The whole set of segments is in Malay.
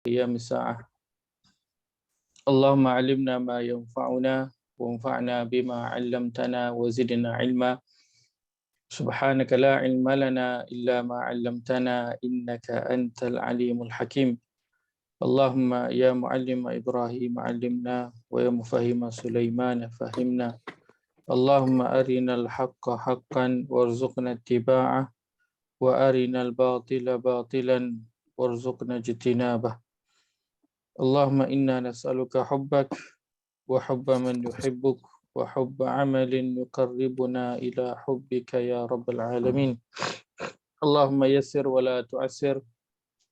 قيام الساعة. اللهم علمنا ما ينفعنا وانفعنا بما علمتنا وزدنا علما. سبحانك لا علم لنا إلا ما علمتنا إنك أنت العليم الحكيم. اللهم يا معلم إبراهيم علمنا ويا مفهم سليمان فهمنا. اللهم أرنا الحق حقا وارزقنا اتباعه وأرنا الباطل باطلا وارزقنا اجتنابه. اللهم إنا نسألك حبك وحب من يحبك وحب عمل يقربنا إلى حبك يا رب العالمين. اللهم يسر ولا تعسر،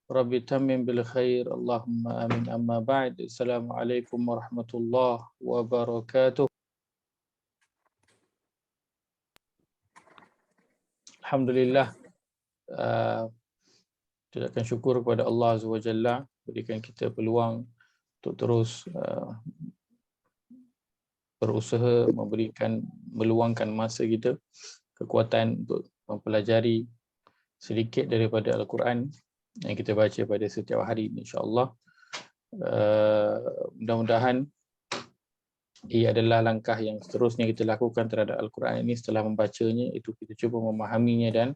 رب تمم بالخير، اللهم آمين. أما بعد، السلام عليكم ورحمة الله وبركاته. Alhamdulillah, kita akan syukur kepada Allah Azza wa Jalla berikan kita peluang untuk terus berusaha meluangkan masa kita, kekuatan untuk mempelajari sedikit daripada Al-Quran yang kita baca pada setiap hari, insya-Allah. Mudah-mudahan ia adalah langkah yang seterusnya kita lakukan terhadap Al-Quran ini. Setelah membacanya, itu kita cuba memahaminya dan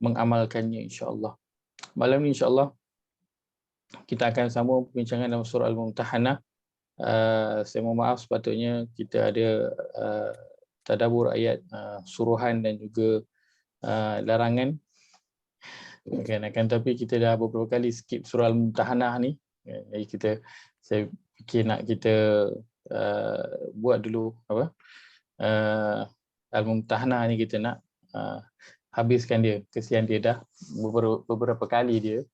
mengamalkannya, insya-Allah. Malam ini insya-Allah kita akan sambung perbincangan dalam surah Al-Mumtahanah. Saya mohon maaf, sepatutnya kita ada tadabbur ayat suruhan dan juga larangan. Tapi kita dah beberapa kali skip surah Al-Mumtahanah ni. Jadi saya fikir nak kita buat dulu Al-Mumtahanah ni, kita nak habiskan dia. Kesian dia dah beberapa kali dia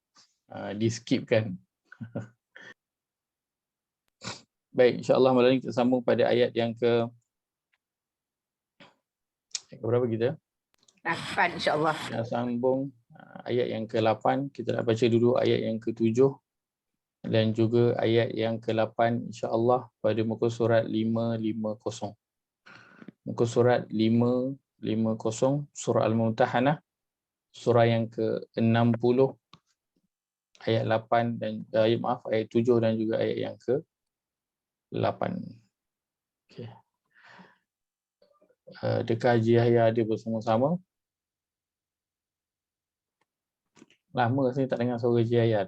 di-skipkan. Baik, insya-Allah malam ini kita sambung pada ayat yang ke berapa kita? 8 insya-Allah. Kita sambung ayat yang ke-8. Kita nak baca dulu ayat yang ke-7 dan juga ayat yang ke-8 insya-Allah pada muka surat 550. Muka surat 550 surah Al-Mumtahanah, surah yang ke-60 ayat 8 dan ayat 7 dan juga ayat yang ke-8. Okey. Adakah Haji Yahya ada bersama-sama? Lama saya tak dengar suara Haji Yahya.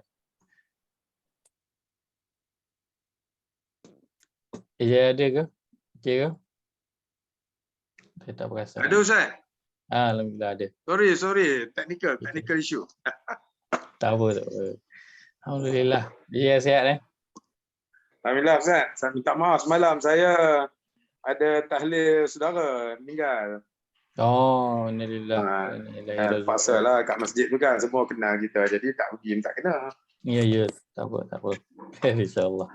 Haji Yahya ada ke? Okey ke? Saya tak perasan. Ada Ustaz? Alhamdulillah ada. Sorry. Technical issue. Tak apa. Alhamdulillah. Dia sihat Alhamdulillah Ustaz. Saya minta maaf semalam saya ada tahlil saudara meninggal. Oh, innalillah. Paksa lah kat masjid tu kan, semua kenal kita. Jadi tak pergi tak kena. Ya. Tak apa. InsyaAllah.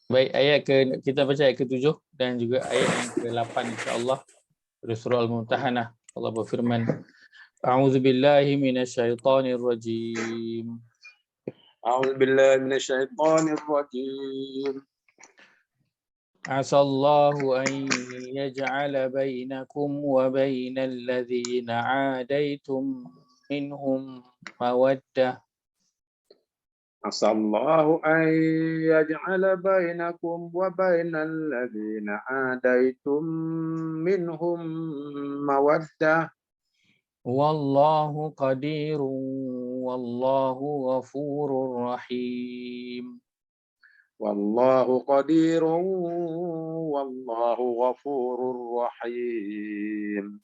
Baik, kita baca ayat ke-7 dan juga ayat yang ke-8 insya-Allah dari surah Al-Mumtahanah. Allah berfirman, A'udzubillahi minasyaitonirrajim. A'udzubillahi minasyaitonirrajim. Asallahu an yaj'ala bainakum wa bainal ladzina 'adaitum minhum mawaddah. Asallahu an yaj'ala bainakum wa bainal ladzina 'adaitum minhum mawaddah. Wallahu qadirun wallahu ghafurur rahim. Wallahu qadirun wallahu ghafurur rahim.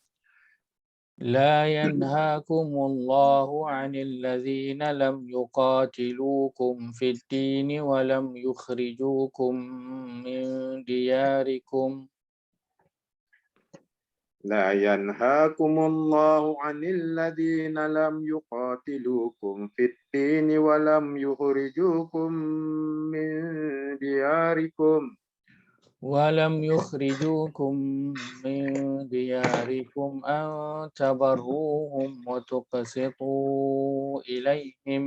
لا ينهاكم الله عن الذين لم يقاتلوكم في الدين ولم يخرجوكم من دياركم لا ينهاكم الله عن الذين لم يقاتلوكم في الدين ولم يخرجوكم من دياركم أن تبروهم وتقسطوا إليهم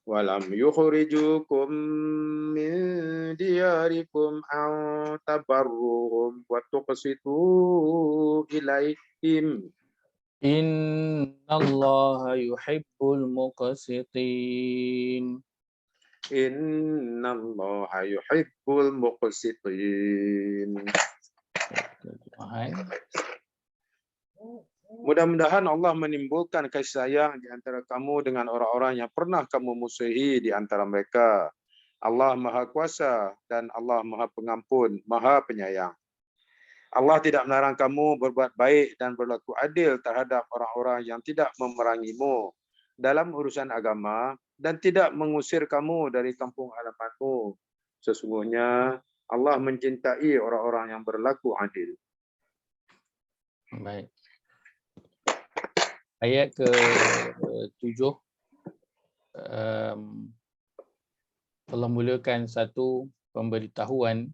ولم يخرجوكم من دياركم أن تبروهم وتقسطوا إليهم Innallaha yuhibbul muqsitin. Innallaha yuhibbul muqsitin. Mudah-mudahan Allah menimbulkan kasih sayang di antara kamu dengan orang-orang yang pernah kamu musuhi di antara mereka. Allah Maha Kuasa dan Allah Maha Pengampun, Maha Penyayang. Allah tidak melarang kamu berbuat baik dan berlaku adil terhadap orang-orang yang tidak memerangimu dalam urusan agama dan tidak mengusir kamu dari kampung halamanmu. Sesungguhnya Allah mencintai orang-orang yang berlaku adil. Baik. Ayat ke-7 Allah mulakan satu pemberitahuan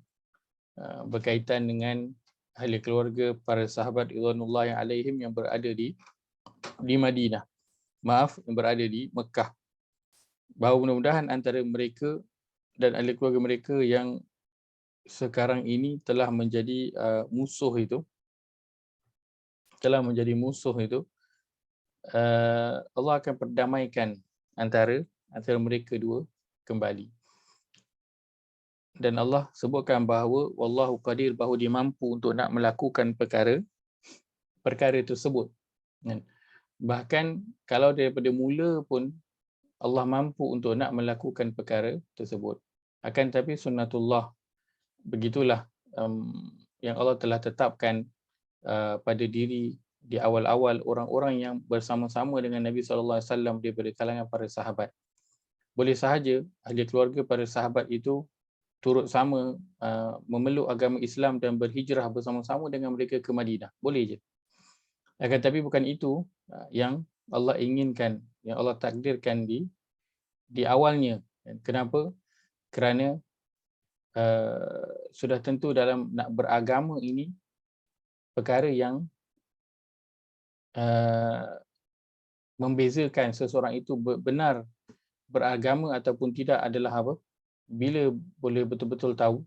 berkaitan dengan ahli keluarga para sahabat ridwanullahi alaihim yang berada di Madinah. Maaf, yang berada di Mekah. Bahawa mudah-mudahan antara mereka dan ahli keluarga mereka yang sekarang ini telah menjadi musuh itu, Allah akan perdamaikan antara mereka dua kembali. Dan Allah sebutkan bahawa wallahu qadir, bahawa dia mampu untuk nak melakukan perkara tersebut. Bahkan kalau daripada mula pun Allah mampu untuk nak melakukan perkara tersebut. Akan tapi sunnatullah, begitulah yang Allah telah tetapkan pada diri di awal-awal orang-orang yang bersama-sama dengan Nabi SAW daripada kalangan para sahabat. Boleh sahaja ahli keluarga para sahabat itu turut sama memeluk agama Islam dan berhijrah bersama-sama dengan mereka ke Madinah. Boleh je. Akan tapi bukan itu yang Allah inginkan, yang Allah takdirkan di awalnya. Kenapa? Kerana sudah tentu dalam nak beragama ini perkara yang membezakan seseorang itu benar beragama ataupun tidak adalah apa? Bila boleh betul-betul tahu?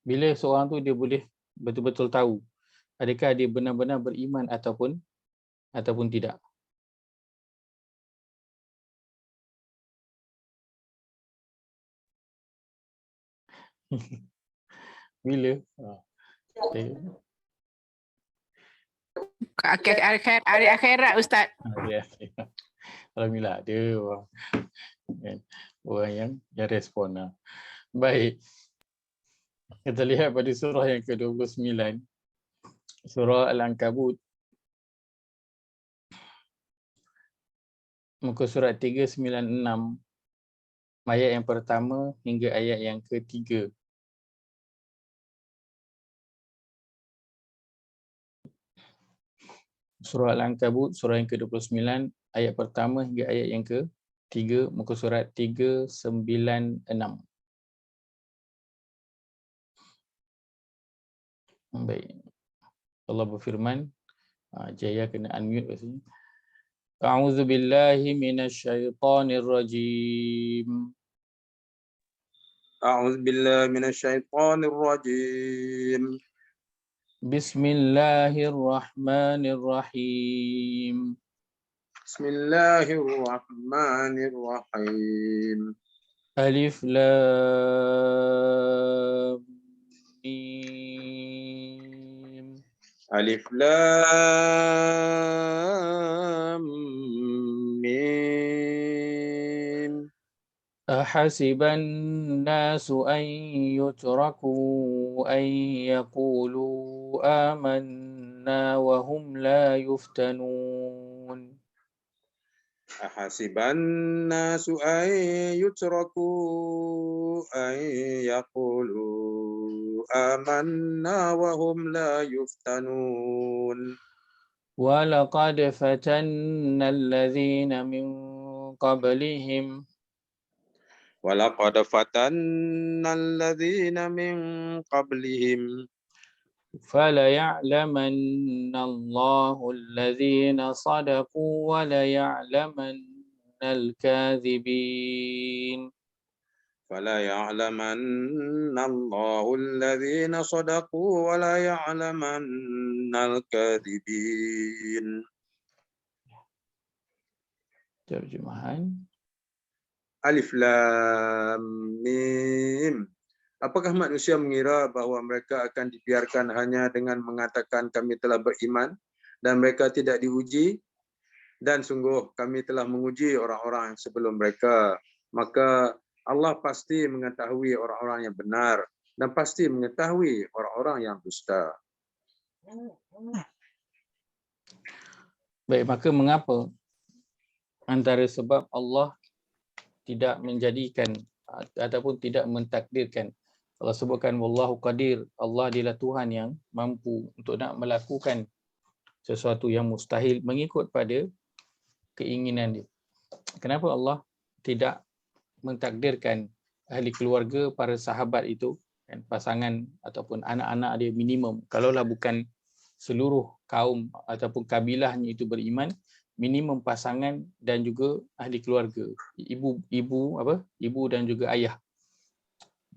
Bila seorang tu dia boleh betul-betul tahu adakah dia benar-benar beriman ataupun tidak. Bila? Hari akhirat Ustaz. Alhamdulillah ada orang yang respon. Baik. Kita lihat pada surah yang ke-29. Surah Al-Ankabut. Muka surat 396. Ayat yang pertama hingga ayat yang ketiga. Surah Al-Ankabut, surah yang ke-29, ayat pertama hingga ayat yang ketiga, muka surat 396. Baik. Allah berfirman, Jaya kena unmute kat sini. A'udzu billahi minasyaitonir rajim. A'udzu billahi minasyaitonir rajim. Bismillahirrahmanirrahim. Bismillahirrahmanirrahim. Alif Lam Mim. Alif Lam Mim. Ahasiban nasu an yutraku an yaqulu amanna wa hum la yuftanun. Ahasiban nasu an yutraku an yaqulu amanna wa hum la yuftanun. Walaqad fatanna alladhina min qablihim. Walaqad fatanna alladhina min qablihim. فَلَيَعْلَمَنَّ اللَّهُ الَّذِينَ صَدَقُوا وَلَيَعْلَمَنَّ الْكَاذِبِينَ. Fala ya'lamanna Allahu alladhina sadaqu wa la ya'lamanna al-kadhibin. Terjemahan. Alif Lam Mim. Apakah manusia mengira bahawa mereka akan dibiarkan hanya dengan mengatakan kami telah beriman dan mereka tidak diuji? Dan sungguh kami telah menguji orang-orang sebelum mereka. Maka Allah pasti mengetahui orang-orang yang benar dan pasti mengetahui orang-orang yang dusta. Baik, maka mengapa? Antara sebab Allah tidak menjadikan ataupun tidak mentakdirkan. Allah sebutkan wallahu qadir, Allah adalah Tuhan yang mampu untuk nak melakukan sesuatu yang mustahil mengikut pada keinginan dia. Kenapa Allah tidak mentakdirkan ahli keluarga, para sahabat itu, dan pasangan ataupun anak-anak dia minimum, kalaulah bukan seluruh kaum ataupun kabilahnya itu beriman, minimum pasangan dan juga ahli keluarga, ibu dan juga ayah.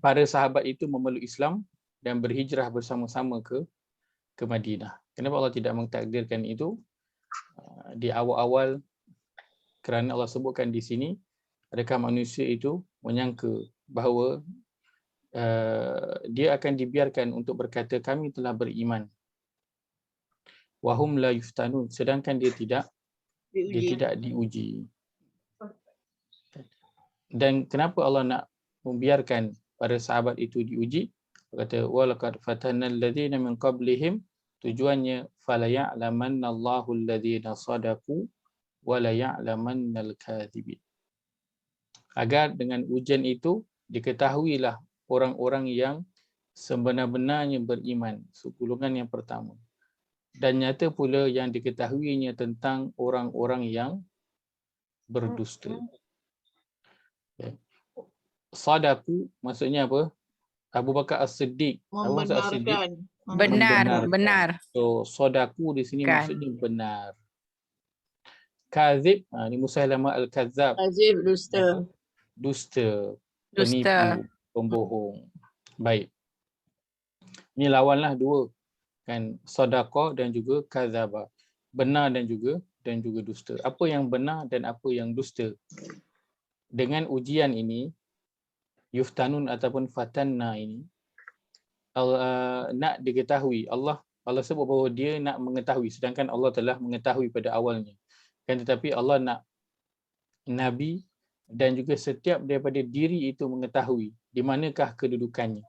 Para sahabat itu memeluk Islam dan berhijrah bersama-sama ke Madinah. Kenapa Allah tidak mentakdirkan itu di awal-awal? Kerana Allah sebutkan di sini, adakah manusia itu menyangka bahawa dia akan dibiarkan untuk berkata kami telah beriman. Wahum la yuftanun, sedangkan dia tidak diuji. Dan kenapa Allah nak membiarkan para sahabat itu diuji? Dia kata walaqad fatanna alladhina min qablihim, tujuannya fala ya'lamanna Allahu alladhina sadaqu wa la ya'lamanna al-kadhibin. Agar dengan ujian itu diketahuilah orang-orang yang sebenar-benarnya beriman, golongan yang pertama. Dan nyata pula yang diketahuinya tentang orang-orang yang berdusta. Sadaku maksudnya apa? Abu Bakar As-Siddiq. Abu Bakar As-Siddiq Benar. So sadaku di sini Kan. maksudnya benar. Kazib, ni Musailamah Al-Kazzab. Kazib, dusta. Dusta, Dusta. penipu, pembohong. Baik. Ini lawanlah dua, kan, sedekah dan juga kadzaba. Benar dan juga dusta. Apa yang benar dan apa yang dusta? Dengan ujian ini, yuftanun ataupun fatanna ini, nak diketahui. Allah sebut bahawa dia nak mengetahui, sedangkan Allah telah mengetahui pada awalnya. Kan, tetapi Allah nak Nabi dan juga setiap daripada diri itu mengetahui di manakah kedudukannya.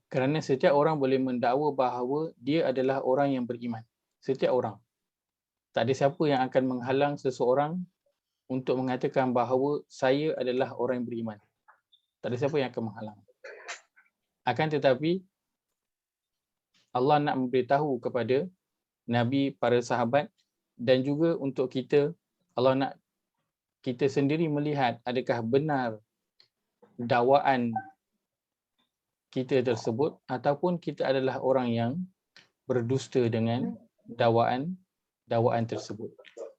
Kerana setiap orang boleh mendakwa bahawa dia adalah orang yang beriman. Setiap orang. Tak ada siapa yang akan menghalang seseorang untuk mengatakan bahawa saya adalah orang yang beriman. Tak ada siapa yang akan menghalang. Akan tetapi Allah nak memberitahu kepada Nabi, para sahabat, dan juga untuk kita, Allah nak kita sendiri melihat adakah benar dakwaan kita tersebut ataupun kita adalah orang yang berdusta dengan dakwaan tersebut.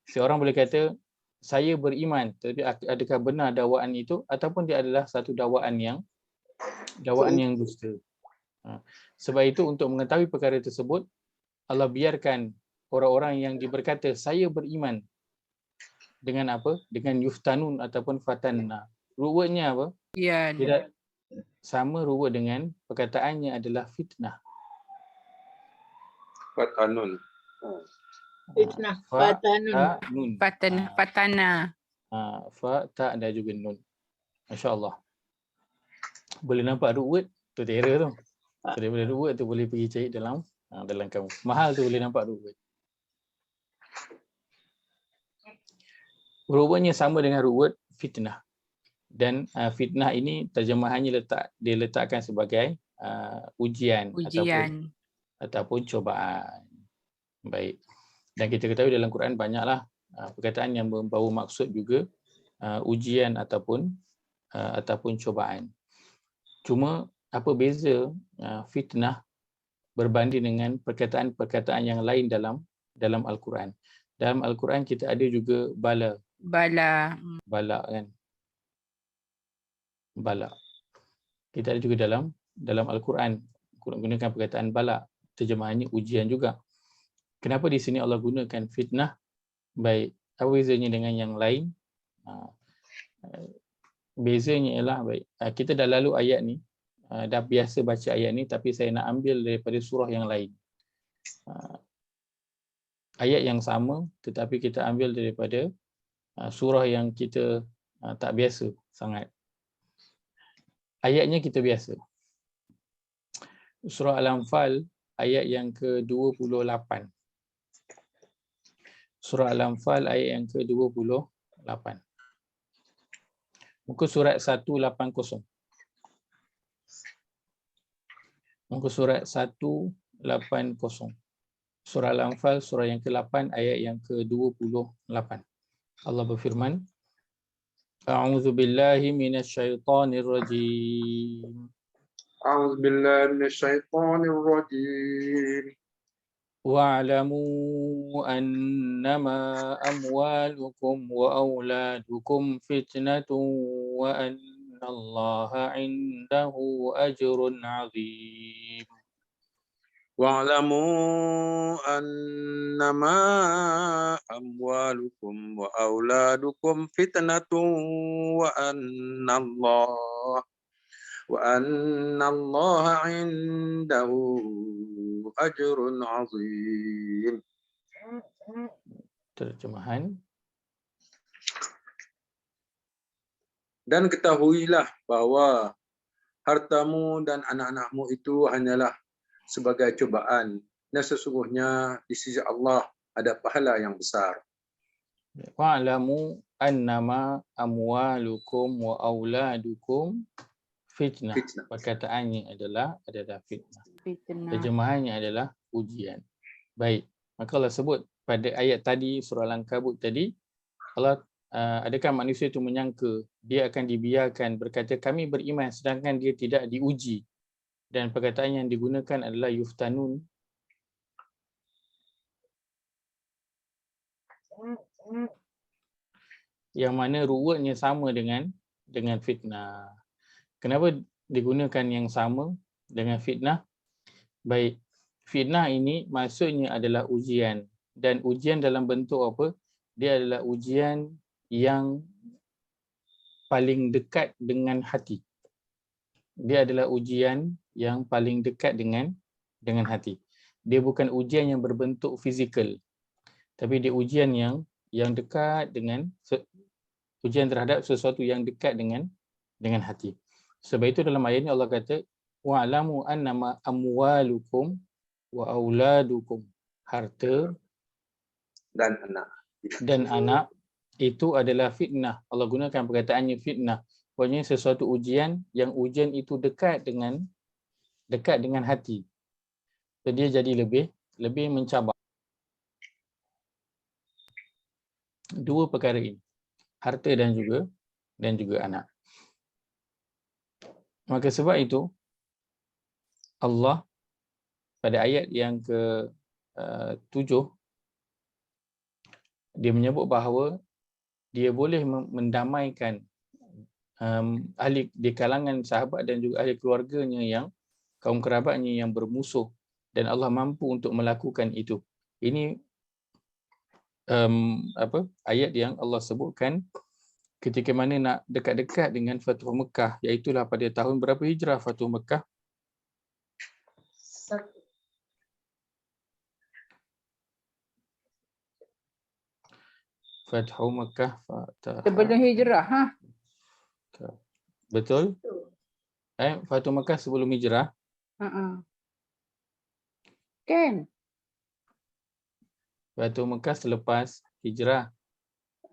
Seorang boleh kata saya beriman, tapi adakah benar dakwaan itu ataupun dia adalah satu dakwaan yang dusta. Sebab itu untuk mengetahui perkara tersebut, Allah biarkan orang-orang yang berkata saya beriman dengan apa? Dengan yuftanun ataupun fatanna. Root wordnya apa? Ya. Tidak sama root word dengan perkataannya adalah fitnah. Fatanun. Fitnah. Fatanun. Fatana. Fa, ta dan juga nun. Masya-Allah. Boleh nampak root word tu terror tu. So, daripada root word tu boleh pergi cari dalam kamus. Mahal tu boleh nampak root word. Root wordnya sama dengan root word fitnah. Dan fitnah ini terjemahannya diletakkan sebagai ujian. Ataupun cobaan. Baik. Dan kita ketahui dalam Quran banyaklah perkataan yang membawa maksud juga ujian ataupun cobaan. Cuma apa beza fitnah berbanding dengan perkataan-perkataan yang lain dalam Al-Quran. Dalam Al-Quran kita ada juga bala kan. Bala bala. Kita ada juga dalam Al-Quran gunakan perkataan bala, terjemahannya ujian juga. Kenapa di sini Allah gunakan fitnah? Baik, apa bezanya dengan yang lain? Bezanya ialah baik, kita dah lalu ayat ni, dah biasa baca ayat ni, tapi saya nak ambil daripada surah yang lain. Ayat yang sama tetapi kita ambil daripada surah yang kita tak biasa sangat. Ayatnya kita biasa. Surah Al-Anfal ayat yang ke-28. Surah Al-Anfal ayat yang ke-28. Muka surat 180. Muka surat 180. Surah Al-Anfal surah yang ke-8 ayat yang ke-28. Allah berfirman, A'udzu billahi minasyaitonir rajim. أعوذ بالله من الشيطان الرجيم. واعلموا أنما أموالكم وأولادكم فتنة وأن الله عنده أجر عظيم. واعلموا أنما أموالكم وأولادكم فتنة وأن الله عنده أجر عظيم. Terjemahan. Dan ketahuilah bahwa hartamu dan anak-anakmu itu hanyalah sebagai cubaan, dan sesungguhnya di sisi Allah ada pahala yang besar. Wa'lamu annama amwalukum wa auladukum fitnah. Perkataannya adalah fitnah. Terjemahannya adalah ujian. Baik, maka Allah sebut pada ayat tadi surah Al-Ankabut tadi, Allah adakah manusia itu menyangka dia akan dibiarkan berkata kami beriman sedangkan dia tidak diuji, dan perkataan yang digunakan adalah yuftanun. Yang mana ruwetnya sama dengan fitnah. Kenapa digunakan yang sama dengan fitnah? Baik, fitnah ini maksudnya adalah ujian, dan ujian dalam bentuk apa? Dia adalah ujian yang paling dekat dengan hati. Dia adalah ujian yang paling dekat dengan hati. Dia bukan ujian yang berbentuk fizikal, tapi dia ujian yang dekat dengan ujian terhadap sesuatu yang dekat dengan hati. Sebab itu dalam ayat ini Allah kata wa'lamu annama amwalukum wa auladukum, harta dan anak itu adalah fitnah. Allah gunakan perkataannya fitnah. Maksudnya sesuatu ujian yang ujian itu dekat dengan hati. So, dia jadi lebih mencabar. Dua perkara ini, harta dan juga anak. Maka sebab itu Allah pada ayat yang ke-7 dia menyebut bahawa dia boleh mendamaikan ahli di kalangan sahabat dan juga ahli keluarganya yang kaum kerabatnya yang bermusuh, dan Allah mampu untuk melakukan itu. Ini ayat yang Allah sebutkan ketika mana nak dekat-dekat dengan Fathu Mekah, iaitu pada tahun berapa Hijrah Fathu Mekah? Fathu Mekah sebelum hijrah, betul? Fathu Mekah sebelum hijrah. Kan? Fathu Mekah selepas hijrah.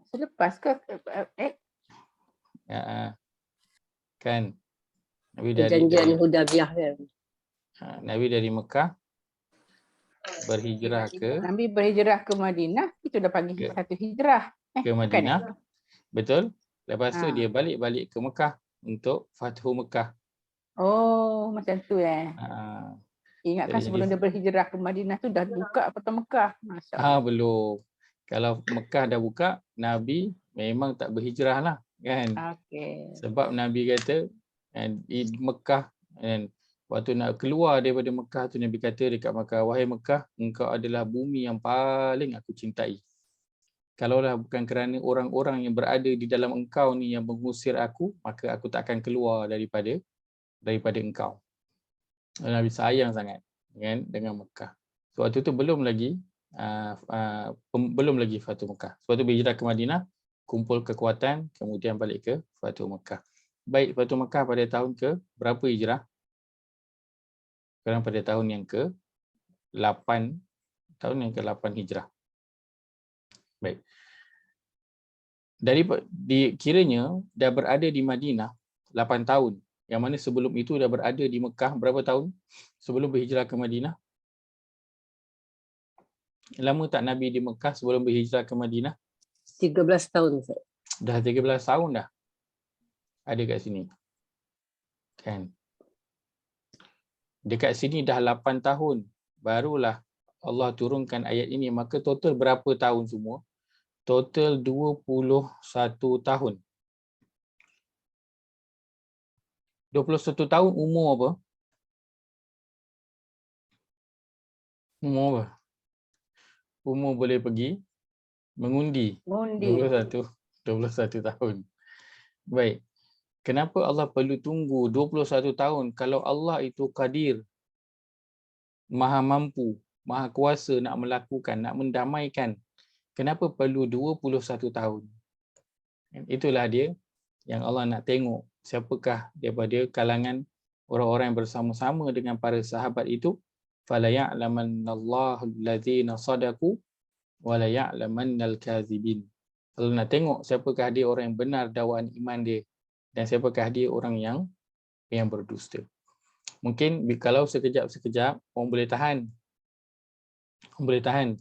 Selepas ke? Kan? Nabi dari Hudaybiyah kan. Nabi dari Mekah berhijrah ke Nabi berhijrah ke Madinah, itu dah panggil satu hijrah. Ke Madinah. Kan? Betul? Lepas tu dia balik ke Mekah untuk Fathu Mekah. Oh, macam tu Ingatkan Jadi, sebelum dia berhijrah ke Madinah tu dah buka Fathu Mekah. Masya-Allah. Belum. Kalau Mekah dah buka, Nabi memang tak berhijrah lah. kan. Okey. Sebab Nabi kata di Mekah, kan, waktu nak keluar daripada Mekah tu Nabi kata dekat Mekah, wahai Mekah, engkau adalah bumi yang paling aku cintai. Kalaulah bukan kerana orang-orang yang berada di dalam engkau ni yang mengusir aku, maka aku tak akan keluar daripada engkau. Nabi sayang sangat, kan, dengan Mekah. So, waktu tu belum lagi Fatu Mekah. Sebab tu berhijrah ke Madinah, kumpul kekuatan, kemudian balik ke Fatu Mekah. Baik, Fatu Mekah pada tahun ke berapa hijrah? Sekarang pada tahun yang ke-8, hijrah. Baik. Kiranya dah berada di Madinah 8 tahun. Yang mana sebelum itu dah berada di Mekah berapa tahun sebelum berhijrah ke Madinah? Lama tak Nabi di Mekah sebelum berhijrah ke Madinah? 13 tahun. Dah 13 tahun dah. Ada kat sini. Kan? Dekat sini dah 8 tahun. Barulah Allah turunkan ayat ini. Maka total berapa tahun semua? Total 21 tahun. 21 tahun umur apa? Umur apa? Umur boleh pergi mengundi. 21 tahun. Baik. Kenapa Allah perlu tunggu 21 tahun kalau Allah itu Qadir, Maha mampu, Maha kuasa nak melakukan, nak mendamaikan. Kenapa perlu 21 tahun? Itulah dia yang Allah nak tengok siapakah daripada kalangan orang-orang yang bersama-sama dengan para sahabat itu. Fala ya'lamannallahu allazina sadaqu wa la ya'lamannal kazibin. Allah nak tengok siapakah dia orang yang benar dakwaan iman dia dan siapakah dia orang yang berdusta. Mungkin kalau sekejap-sekejap orang boleh tahan. Orang boleh tahan.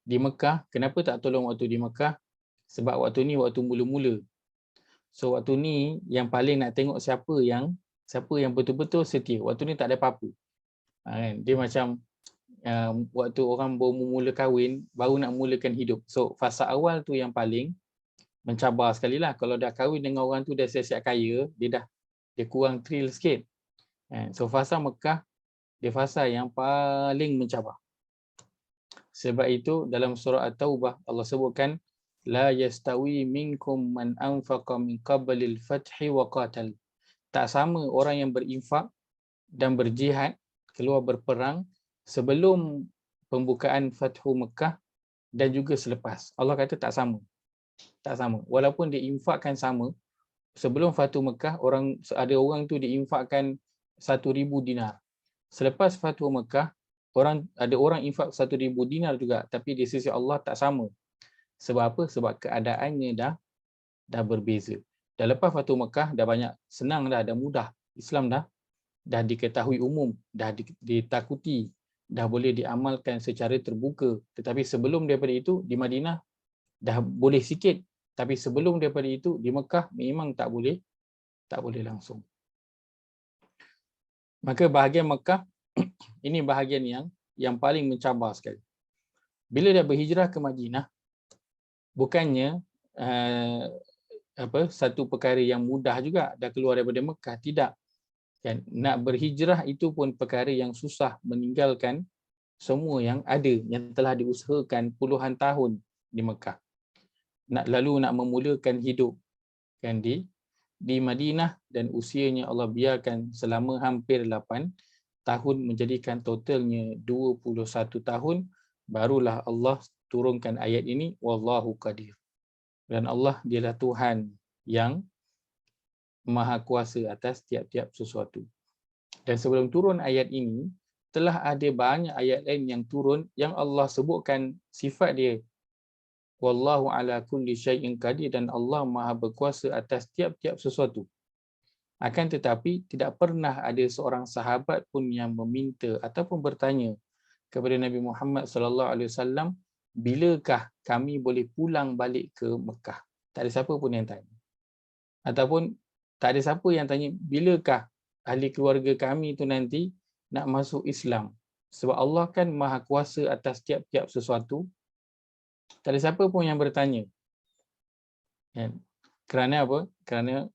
Di Mekah, kenapa tak tolong waktu di Mekah? Sebab waktu ni waktu mula-mula. So waktu ni yang paling nak tengok siapa yang betul-betul setia. Waktu ni tak ada apa-apa. Kan? Dia macam waktu orang baru mula kahwin, baru nak mulakan hidup. So fasa awal tu yang paling mencabar sekali lah. Kalau dah kahwin dengan orang tu dah siap-siap kaya, dia kurang thrill sikit. So fasa Mekah, dia fasa yang paling mencabar. Sebab itu dalam surah At-Taubah Allah sebutkan la yastawi minkum man anfaqa min qablil fathi wa qatal. Tak sama orang yang berinfak dan berjihad, keluar berperang sebelum pembukaan Fathu Mekah dan juga selepas. Allah kata tak sama. Tak sama. Walaupun diinfakkan sama, sebelum Fathu Mekah ada orang tu diinfakkan 1,000 dinar. Selepas Fathu Mekah ada orang infak 1,000 dinar juga, tapi di sisi Allah tak sama. Sebab apa? Sebab keadaannya dah berbeza. Dah lepas Fathu Mekah dah banyak senang dah mudah. Islam dah diketahui umum, dah ditakuti, dah boleh diamalkan secara terbuka. Tetapi sebelum daripada itu di Madinah dah boleh sikit, tapi sebelum daripada itu di Mekah memang tak boleh langsung. Maka bahagian Mekah ini bahagian yang paling mencabar sekali. Bila dia berhijrah ke Madinah, bukannya satu perkara yang mudah juga dah keluar daripada Mekah, tidak. Kan, nak berhijrah itu pun perkara yang susah, meninggalkan semua yang ada, yang telah diusahakan puluhan tahun di Mekah. Lalu nak memulakan hidup kan di Madinah, dan usianya Allah biarkan selama hampir 8 tahun, menjadikan totalnya 21 tahun, barulah Allah turunkan ayat ini, wallahu qadir. Dan Allah dialah Tuhan yang Maha kuasa atas tiap-tiap sesuatu. Dan sebelum turun ayat ini, telah ada banyak ayat lain yang turun yang Allah sebutkan sifat dia. Wallahu ala kulli syai'in qadir, dan Allah Maha berkuasa atas tiap-tiap sesuatu. Akan tetapi tidak pernah ada seorang sahabat pun yang meminta ataupun bertanya kepada Nabi Muhammad SAW, bilakah kami boleh pulang balik ke Mekah? Tak ada siapa pun yang tanya. Ataupun tak ada siapa yang tanya, bilakah ahli keluarga kami itu nanti nak masuk Islam? Sebab Allah kan Maha kuasa atas tiap-tiap sesuatu. Tak ada siapa pun yang bertanya. Kerana apa? Kerana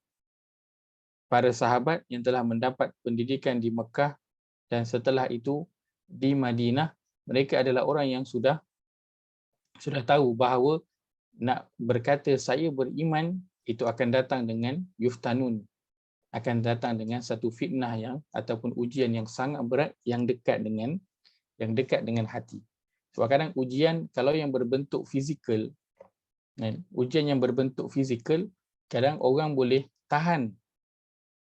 para sahabat yang telah mendapat pendidikan di Mekah dan setelah itu di Madinah, mereka adalah orang yang sudah tahu bahawa nak berkata saya beriman itu akan datang dengan yuftanun, akan datang dengan satu fitnah yang ataupun ujian yang sangat berat yang dekat dengan hati. Sebab kadang ujian kalau yang berbentuk fizikal, ujian yang berbentuk fizikal kadang orang boleh tahan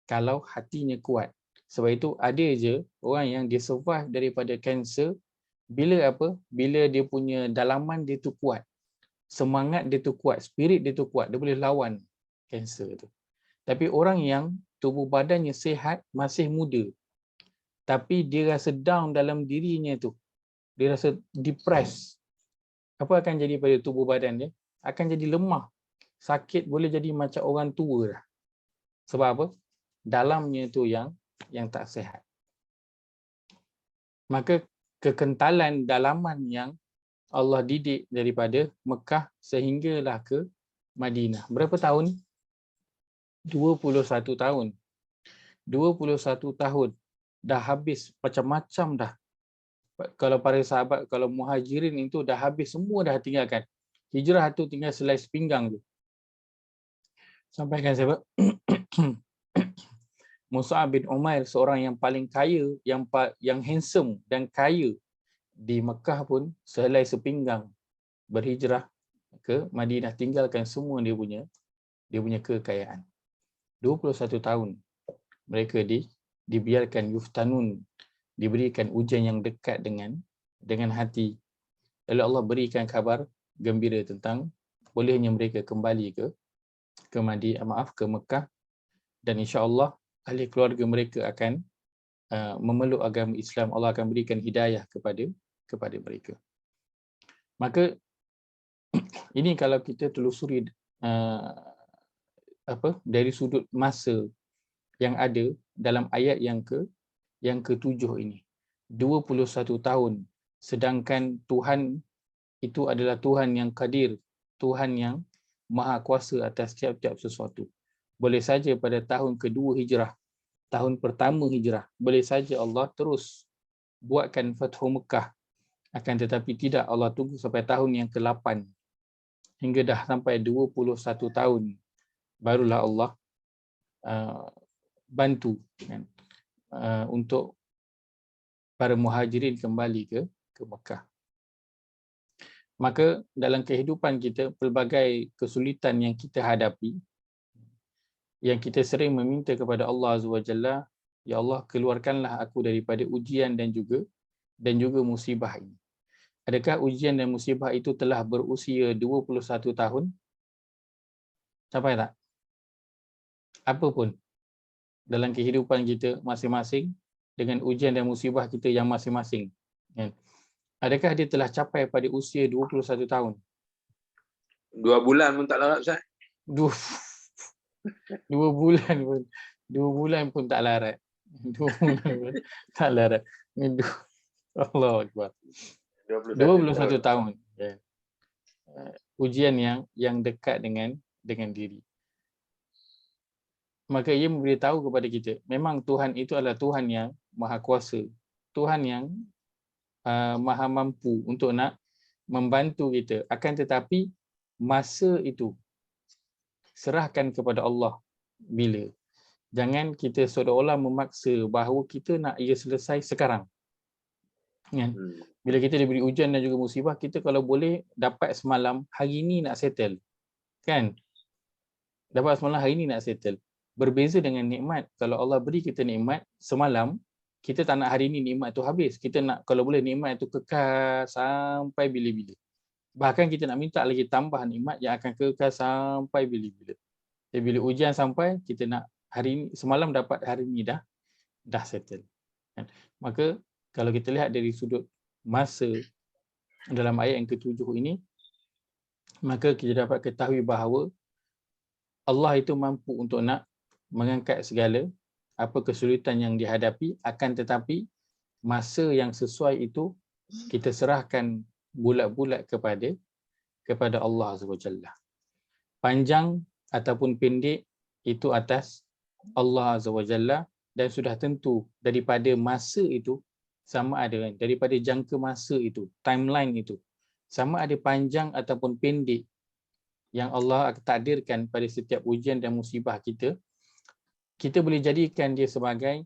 kalau hatinya kuat. Sebab itu ada je orang yang dia survive daripada kanser bila apa? Bila dia punya dalaman dia tu kuat. Semangat dia tu kuat, spirit dia tu kuat, dia boleh lawan kanser tu. Tapi orang yang tubuh badannya sihat, masih muda, tapi dia rasa down dalam dirinya tu, dia rasa depressed, apa akan jadi pada tubuh badan dia? Akan jadi lemah, sakit, boleh jadi macam orang tua dah. Sebab apa? Dalamnya tu yang tak sihat. Maka kekentalan dalaman yang Allah didik daripada Mekah sehinggalah ke Madinah. Berapa tahun? 21 tahun. 21 tahun. Dah habis macam-macam dah. Kalau para sahabat, kalau muhajirin itu dah habis, semua dah tinggalkan. Hijrah tu tinggal selai sepinggang tu. Sampaikan siapa? Mus'ab bin Umair, seorang yang paling kaya, yang handsome dan kaya di Mekah pun sehelai sepinggang berhijrah ke Madinah, tinggalkan semua dia punya kekayaan. 21 tahun mereka dibiarkan yuftanun, diberikan ujian yang dekat dengan hati. Lalu Allah berikan kabar gembira tentang bolehnya mereka kembali ke Mekah, dan insya-Allah ahli keluarga mereka akan memeluk agama Islam. Allah akan berikan hidayah kepada mereka. Maka ini kalau kita telusuri dari sudut masa yang ada dalam ayat yang ke-7 ini. 21 tahun, sedangkan Tuhan itu adalah Tuhan yang qadir, Tuhan yang maha kuasa atas tiap-tiap sesuatu. Boleh saja pada tahun kedua hijrah, tahun pertama hijrah, boleh saja Allah terus buatkan Fathu Mekah. Akan tetapi tidak, Allah tunggu sampai tahun yang ke-8 hingga dah sampai 21 tahun barulah Allah bantu untuk para muhajirin kembali ke Mekah. Maka dalam kehidupan kita, pelbagai kesulitan yang kita hadapi, yang kita sering meminta kepada Allah Azza wa Jalla, ya Allah keluarkanlah aku daripada ujian dan juga musibah ini. Adakah ujian dan musibah itu telah berusia 21 tahun? Sampai tak? Apa pun dalam kehidupan kita masing-masing dengan ujian dan musibah kita yang masing-masing, adakah dia telah capai pada usia 21 tahun? 2 bulan pun tak larat, Ustaz. 2 bulan pun tak larat. 2 bulan pun tak larat. Ini Allahu Akbar. 21 tahun. Ujian yang dekat dengan diri. Maka ia memberitahu kepada kita, memang Tuhan itu adalah Tuhan yang maha kuasa, Tuhan yang maha mampu untuk nak membantu kita. Akan tetapi masa itu serahkan kepada Allah. Bila? Jangan kita seolah-olah memaksa bahawa kita nak ia selesai sekarang. Bila kita diberi ujian dan juga musibah, kita kalau boleh dapat semalam, hari ini nak settle. Kan? Dapat semalam, hari ini nak settle. Berbeza dengan nikmat. Kalau Allah beri kita nikmat semalam, kita tak nak hari ini nikmat tu habis. Kita nak kalau boleh nikmat itu kekal sampai bila-bila. Bahkan kita nak minta lagi tambah nikmat yang akan kekal sampai bila-bila. Jadi bila ujian sampai, kita nak hari ini, semalam dapat, hari ini dah settle. Maka kalau kita lihat dari sudut masa dalam ayat yang ke-7 ini, maka kita dapat ketahui bahawa Allah itu mampu untuk nak mengangkat segala apa kesulitan yang dihadapi, akan tetapi masa yang sesuai itu kita serahkan bulat-bulat kepada Allah Subhanahu Wa Taala. Panjang ataupun pendek itu atas Allah Azza wa Jalla, dan sudah tentu daripada masa itu, sama ada kan, daripada jangka masa itu, timeline itu, sama ada panjang ataupun pendek yang Allah takdirkan pada setiap ujian dan musibah kita, kita boleh jadikan dia sebagai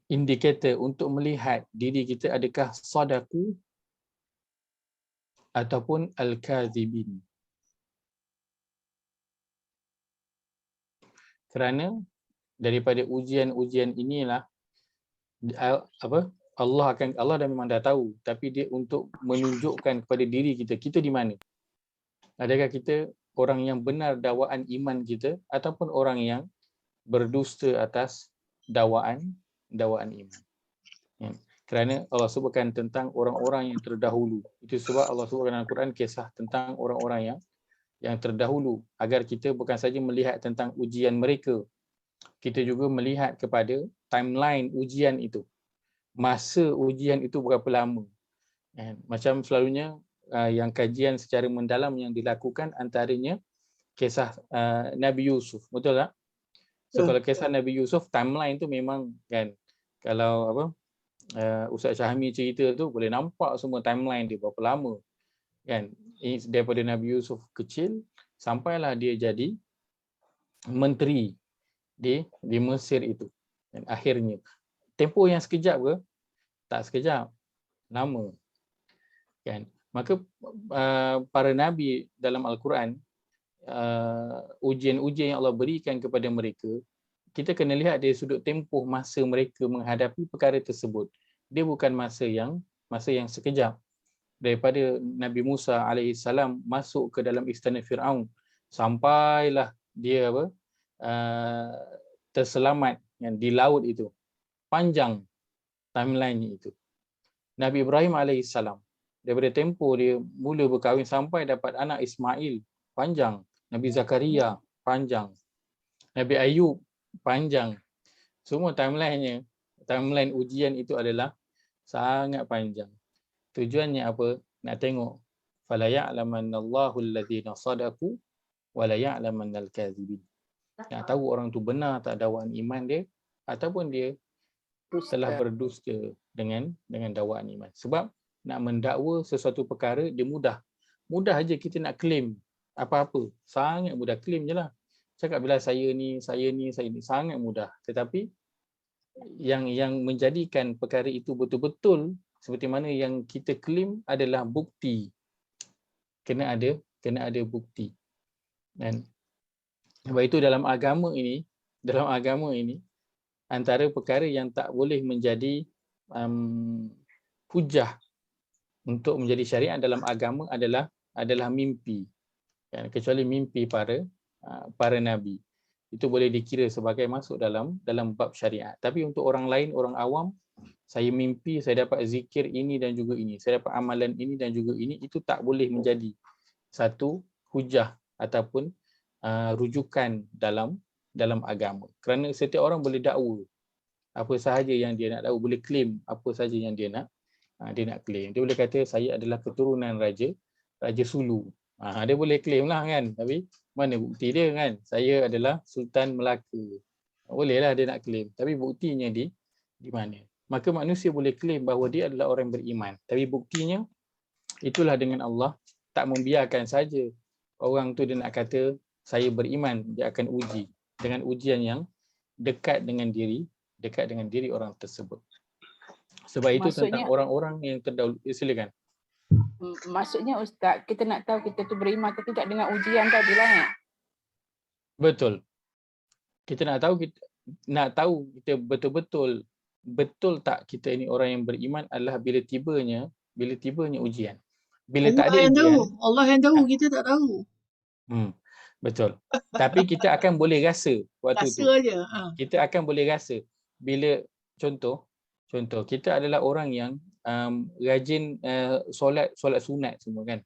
indikator untuk melihat diri kita adakah sadaku ataupun al-kadzibin. Kerana daripada ujian-ujian inilah Allah dah memang dah tahu, tapi dia untuk menunjukkan kepada diri kita, kita di mana. Adakah kita orang yang benar dakwaan iman kita ataupun orang yang berdusta atas dakwaan iman. Ya. Kerana Allah sebutkan tentang orang-orang yang terdahulu. Itu sebab Allah sebutkan dalam Al-Quran kisah tentang orang-orang yang terdahulu, agar kita bukan saja melihat tentang ujian mereka, kita juga melihat kepada timeline ujian itu. Masa ujian itu berapa lama. Macam selalunya yang kajian secara mendalam yang dilakukan antaranya kisah Nabi Yusuf, betul tak? So kalau kisah Nabi Yusuf, timeline tu memang kan, kalau Ustaz Syahmi cerita tu boleh nampak semua timeline dia berapa lama kan, daripada Nabi Yusuf kecil sampailah dia jadi menteri di Mesir itu. Dan akhirnya tempoh yang sekejap ke? Tak sekejap, lama kan. Maka para nabi dalam Al-Quran, ujian-ujian yang Allah berikan kepada mereka, kita kena lihat dari sudut tempoh masa mereka menghadapi perkara tersebut. Dia bukan masa yang sekejap. Daripada Nabi Musa alaihissalam masuk ke dalam istana Firaun sampailah dia terselamat di laut itu, panjang timeline itu. Nabi Ibrahim alaihissalam, daripada tempoh dia mula berkahwin sampai dapat anak Ismail, panjang. Nabi Zakaria, panjang. Nabi Ayub, panjang. Semua timeline ujian itu adalah sangat panjang. Tujuannya apa? Nak tengok fala ya'lamannallahu alladhina sadaqu wa la ya'lamannal kadzibin. Nak tahu orang tu benar tak dakwaan iman dia ataupun dia telah berdusta dengan dakwaan iman. Sebab nak mendakwa sesuatu perkara dia mudah. Mudah aja kita nak claim apa-apa. Sangat mudah, claim je lah. Cakap bila saya ni, sangat mudah. Tetapi yang menjadikan perkara itu betul-betul seperti mana yang kita claim adalah bukti. Kena ada bukti. Dan sebab itu dalam agama ini antara perkara yang tak boleh menjadi hujah untuk menjadi syariat dalam agama adalah mimpi. Kecuali mimpi para nabi. Itu boleh dikira sebagai masuk dalam bab syariat. Tapi untuk orang lain, orang awam, saya mimpi saya dapat zikir ini dan juga ini, saya dapat amalan ini dan juga ini, itu tak boleh menjadi satu hujah ataupun rujukan dalam agama. Kerana setiap orang boleh dakwa apa sahaja yang dia nak dakwa, boleh claim apa sahaja yang dia nak claim. Dia boleh kata saya adalah keturunan Raja Sulu. Dia boleh claim lah kan, tapi mana bukti dia kan? Saya adalah Sultan Melaka. Bolehlah dia nak claim, tapi buktinya di mana? Maka manusia boleh claim bahawa dia adalah orang beriman, tapi buktinya itulah dengan Allah tak membiarkan saja orang tu dia nak kata saya beriman, dia akan uji dengan ujian yang dekat dengan diri orang tersebut. Sebab itu maksudnya, tentang orang-orang yang terdahulu. Silakan. Maksudnya Ustaz, kita nak tahu kita tu beriman atau tidak dengan ujian tadi lah. Betul. Kita nak tahu kita betul tak kita ini orang yang beriman adalah bila tibanya ujian. Bila Allah tak ada ujian, Allah yang tahu, kita tak tahu. Betul. Tapi kita akan boleh rasa waktu tu. Aja. Kita akan boleh rasa bila contoh kita adalah orang yang rajin solat sunat semua kan.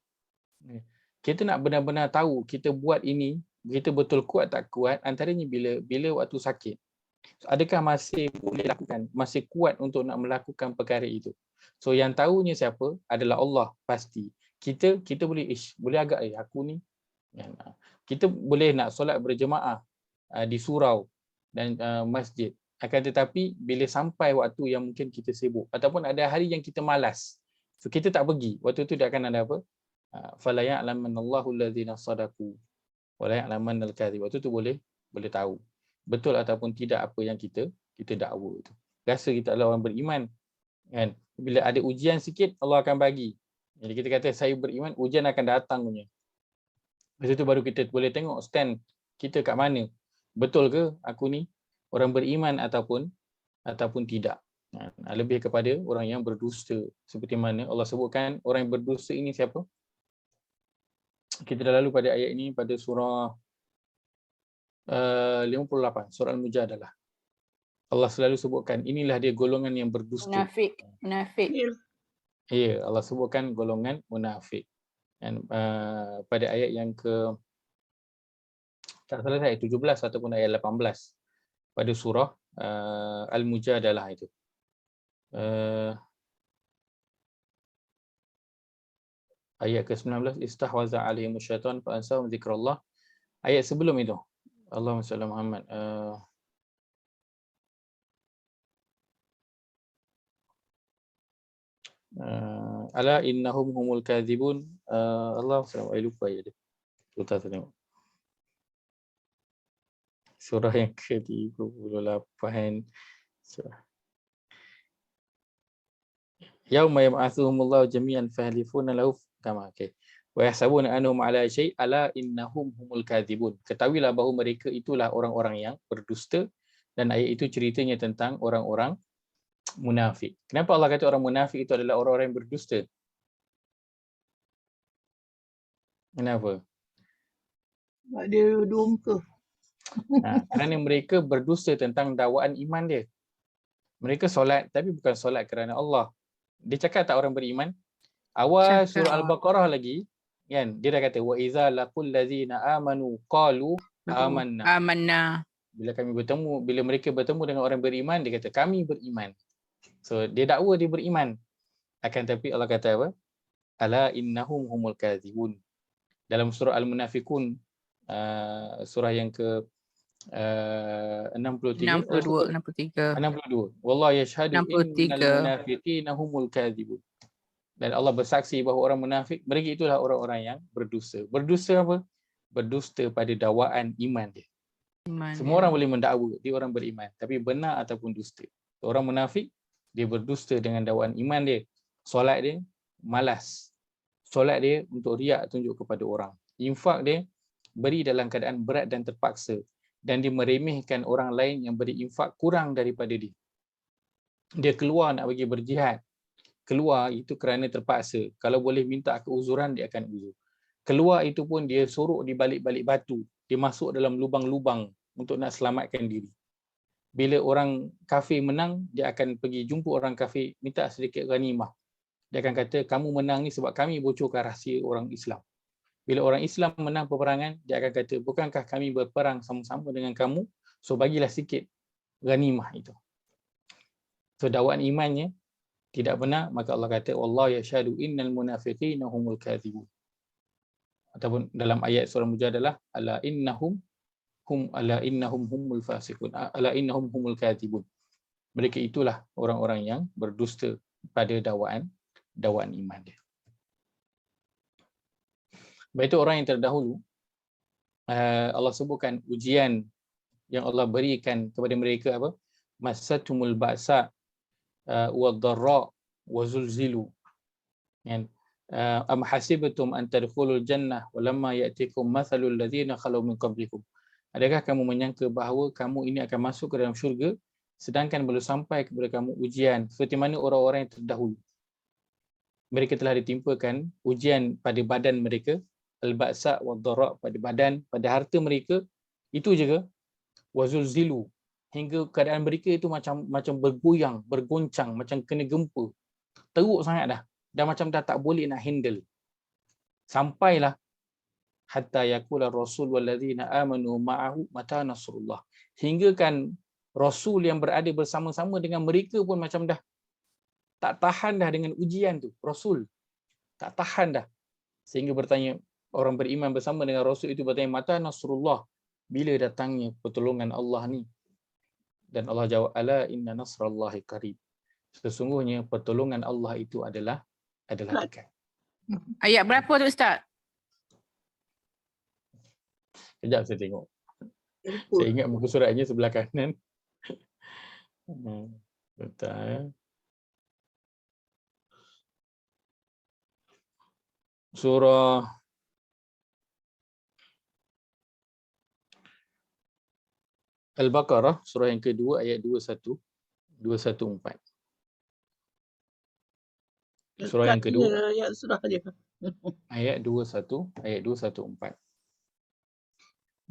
Kita nak benar-benar tahu kita buat ini, kita betul kuat tak kuat, antaranya bila waktu sakit. Adakah masih boleh lakukan, masih kuat untuk nak melakukan perkara itu. So yang tahunya siapa adalah Allah pasti. Kita boleh agak aku ni Kan? Kita boleh nak solat berjemaah di surau dan masjid. Akan tetapi bila sampai waktu yang mungkin kita sibuk ataupun ada hari yang kita malas, so kita tak pergi, waktu tu dia akan ada apa? Fala ya'lamanallahu allazina sadaqu wa la ya'lamannal kadhib. Waktu tu boleh tahu betul ataupun tidak apa yang kita dakwa tu. Rasa kita adalah orang beriman, kan? Bila ada ujian sikit, Allah akan bagi. Jadi kita kata saya beriman, ujian akan datang punya. Lepas tu baru kita boleh tengok stand kita kat mana. Betul ke aku ni orang beriman ataupun tidak. Lebih kepada orang yang berdusta. Seperti mana Allah sebutkan orang yang berdusta ini siapa? Kita dah lalu pada ayat ini pada surah 58, surah Al-Mujadalah. Allah selalu sebutkan inilah dia golongan yang berdusta. Munafik. Ya, Allah sebutkan golongan munafik. Dan pada ayat yang tak salah saya 17 ataupun ayat 18 pada surah Al-Mujadalah itu. Ayat ke-19, istahwaza alaihim syaitan fa ansahum zikrullah. Ayat sebelum itu. Allahumma salli Muhammad. Ala innahum humul kadzibun. Allah SWT lupa ya dia. Kita tengok. Surah yang ke-38. Yauma yab'atsuhumullahu jami'an fahlifuna lahu kama okey. Wa yahsabuna annahum ala syai' ala innahum humul kadzibun. Ketahuilah bahawa mereka itulah orang-orang yang berdusta, dan ayat itu ceritanya tentang orang-orang munafik. Kenapa Allah kata orang munafik itu adalah orang-orang yang berdusta? Kenapa? Sebab dia dua muka. Kerana mereka berdusta tentang dakwaan iman dia. Mereka solat tapi bukan solat kerana Allah. Dia cakap tak orang beriman? Awal surah Al-Baqarah lagi, kan? Dia dah kata wa iza laqul ladzina amanu qalu amanna. Bila mereka bertemu dengan orang beriman, dia kata kami beriman. So dia dakwa dia beriman. Akan tapi Allah kata apa? Ala innahum humul kadzibun. Dalam surah Al-Munafiqun, surah yang ke 63. Wallahu yashhadu innal munafiqina humul kadzibun. Dan Allah bersaksi bahawa orang munafik, mereka itulah orang-orang yang berdusta. Berdusta apa? Berdusta pada dakwaan iman dia. Semua orang boleh mendakwa dia orang beriman, tapi benar ataupun dusta. Orang munafik, dia berdusta dengan dakwaan iman dia. Solat dia malas. Solat dia untuk riak, tunjuk kepada orang. Infak dia beri dalam keadaan berat dan terpaksa, dan dia meremehkan orang lain yang beri infak kurang daripada dia. Dia keluar nak bagi berjihad. Keluar itu kerana terpaksa. Kalau boleh minta keuzuran, dia akan uzur. Keluar itu pun dia sorok di balik-balik batu. Dia masuk dalam lubang-lubang untuk nak selamatkan diri. Bila orang kafir menang, dia akan pergi jumpa orang kafir, minta sedikit ghanimah. Dia akan kata, kamu menang ni sebab kami bocorkan rahsia orang Islam. Bila orang Islam menang peperangan, dia akan kata, bukankah kami berperang sama-sama dengan kamu? So bagilah sikit ghanimah itu. So dakwaan imannya tidak benar, maka Allah kata, wallahu yashhadu innal munafiqina humul kadzibun. Ataupun dalam ayat surah Mujadalah, ala innahum humul fasiqun, ala innahum humul kadzibun. Mereka itulah orang-orang yang berdusta pada dakwaan iman dia. Baik, itu orang yang terdahulu. Allah sebutkan ujian yang Allah berikan kepada mereka apa? Masatumul ba'sa wad-dharra wa zulzilu. Am hasibtum an tadkhulul jannah walamma ya'tikum mathalul ladzina khalu min qablikum. Adakah kamu menyangka bahawa kamu ini akan masuk ke dalam syurga sedangkan belum sampai kepada kamu ujian seperti mana orang-orang yang terdahulu? Mereka telah ditimpakan ujian pada badan mereka, al-ba'sa wad-dharra, pada badan, pada harta mereka, itu juga wazulzilu, hingga keadaan mereka itu macam bergoyang, bergoncang, macam kena gempa. Teruk sangat dah macam dah tak boleh nak handle. Sampailah hatta yaqula rasul walladzina amanu ma'ahu mata nasrullah. Hingga kan rasul yang berada bersama-sama dengan mereka pun macam dah tak tahan dah dengan ujian tu. Rasul tak tahan dah, sehingga bertanya, orang beriman bersama dengan Rasul itu bertanya, mata nasrullah, bila datangnya pertolongan Allah ni? Dan Allah jawab, ala inna nasrallahi qarib. Sesungguhnya pertolongan Allah itu adalah dekat. Ayat berapa tu Ustaz? Sekejap saya tengok. Lupa. Saya ingat muka suratnya sebelah kanan. Betul ya. Surah Al-Baqarah, surah yang kedua ayat 214. Surah yang kedua Ayat surah dia. ayat 214.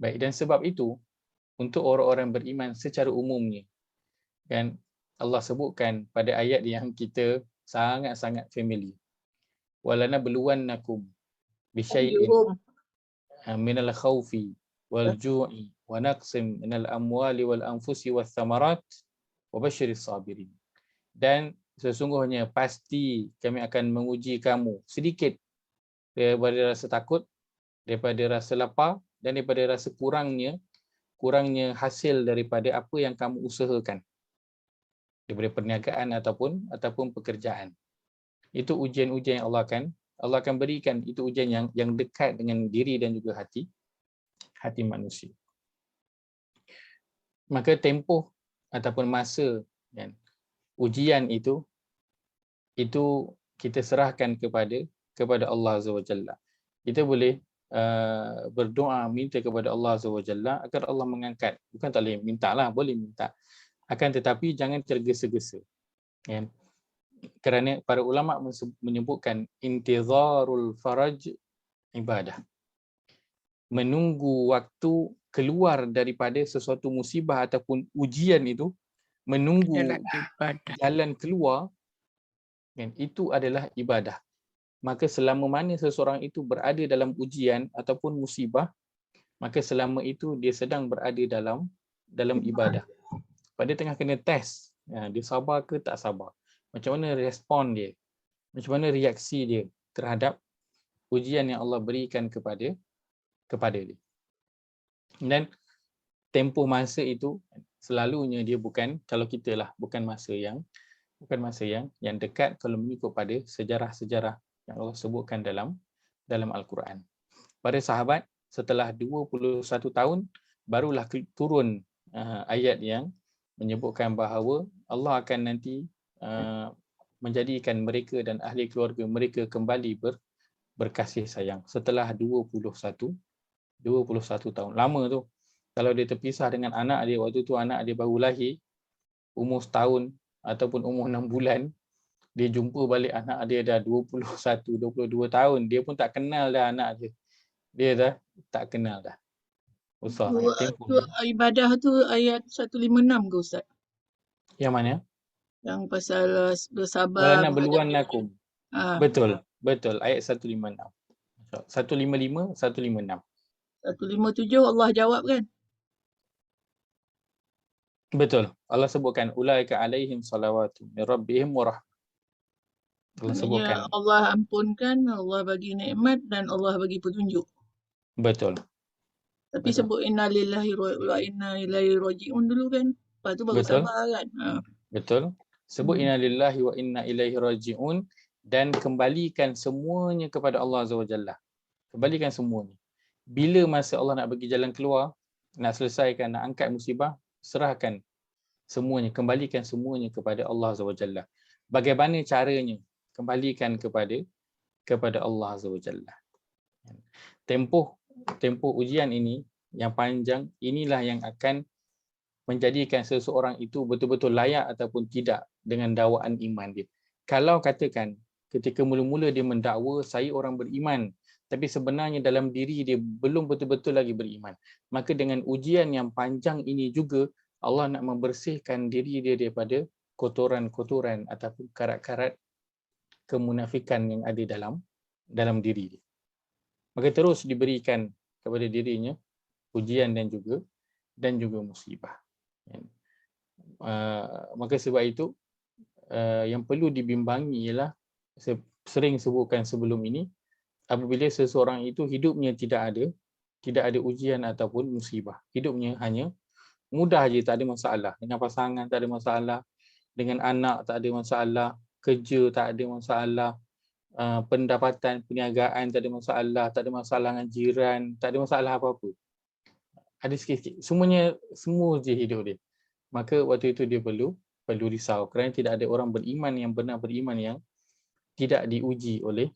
Baik, dan sebab itu untuk orang-orang beriman secara umumnya, kan, Allah sebutkan pada ayat yang kita sangat-sangat familiar. Walana beluwannakum bisyai'in minal khawfi wal ju'i wa naqsim minal amwali wal anfusi was samarat wa basyiris sabirin. Dan sesungguhnya pasti kami akan menguji kamu sedikit daripada rasa takut, daripada rasa lapar, dan daripada rasa kurangnya hasil daripada apa yang kamu usahakan, daripada perniagaan ataupun pekerjaan. Itu ujian-ujian yang Allah akan berikan. Itu ujian yang dekat dengan diri dan juga hati manusia. Maka tempoh ataupun masa, kan, ujian itu kita serahkan kepada Allah Azza wa Jalla. Kita boleh berdoa, minta kepada Allah Azza wa Jalla agar Allah mengangkat. Bukan tak boleh minta lah, boleh minta. Akan tetapi jangan tergesa-gesa. Kan? Kerana para ulama menyebutkan intizarul faraj ibadah. Menunggu waktu keluar daripada sesuatu musibah ataupun ujian itu, menunggu jalan keluar, kan, itu adalah ibadah. Maka selama mana seseorang itu berada dalam ujian ataupun musibah, maka selama itu dia sedang berada dalam ibadah. Pada tengah kena test, dia sabar ke tak sabar, macam mana respon dia, macam mana reaksi dia terhadap ujian yang Allah berikan kepada dia. Dan tempoh masa itu selalunya dia bukan, kalau kita lah, bukan masa yang dekat kalau mengikut pada sejarah-sejarah yang Allah sebutkan dalam Al-Quran. Para sahabat setelah 21 tahun barulah turun ayat yang menyebutkan bahawa Allah akan nanti menjadikan mereka dan ahli keluarga mereka kembali berkasih sayang setelah 21 tahun. Lama tu. Kalau dia terpisah dengan anak dia, waktu tu anak dia baru lahir, umur setahun ataupun umur 6 bulan, dia jumpa balik anak dia dah 21, 22 tahun. Dia pun tak kenal dah anak dia. Dia dah tak kenal dah. Besar sangat tempoh. Ibadah tu ayat 156 ke Ustaz? Yang mana? Yang pasal bersabar. Walana beluwannakum. Betul. Ayat 156. 155, 156. 157 Allah jawab kan? Betul. Allah sebutkan ulaika alaihim salawatu min rabbihim wa rahmah. Allah sebutkan. Allah ampunkan, Allah bagi nikmat dan Allah bagi petunjuk. Betul. Tapi sebut inna lillahi wa inna ilaihi raji'un dulu kan? Lepas tu baru sabar kan? Betul. Sebut inna lillahi wa inna ilaihi raji'un dan kembalikan semuanya kepada Allah Azza wa Jalla. Kembalikan semuanya. Bila masa Allah nak bagi jalan keluar, nak selesaikan, nak angkat musibah, serahkan semuanya, kembalikan semuanya kepada Allah Azza wa Jalla. Bagaimana caranya? Kembalikan kepada Allah Azza wa Jalla. Tempoh ujian ini yang panjang, inilah yang akan menjadikan seseorang itu betul-betul layak ataupun tidak dengan dakwaan iman dia. Kalau katakan ketika mula-mula dia mendakwa saya orang beriman, tapi sebenarnya dalam diri dia belum betul-betul lagi beriman, maka dengan ujian yang panjang ini juga Allah nak membersihkan diri dia daripada kotoran-kotoran ataupun karat-karat kemunafikan yang ada dalam diri dia. Maka terus diberikan kepada dirinya ujian dan juga musibah. Maka sebab itu yang perlu dibimbangi ialah, sering sebutkan sebelum ini, apabila seseorang itu hidupnya tidak ada ujian ataupun musibah. Hidupnya hanya mudah je, tak ada masalah. Dengan pasangan tak ada masalah, dengan anak tak ada masalah, kerja tak ada masalah, pendapatan, perniagaan tak ada masalah, tak ada masalah dengan jiran, tak ada masalah apa-apa. Ada sikit-sikit. Semua je hidup dia. Maka waktu itu dia perlu risau kerana tidak ada orang beriman yang benar beriman yang tidak diuji oleh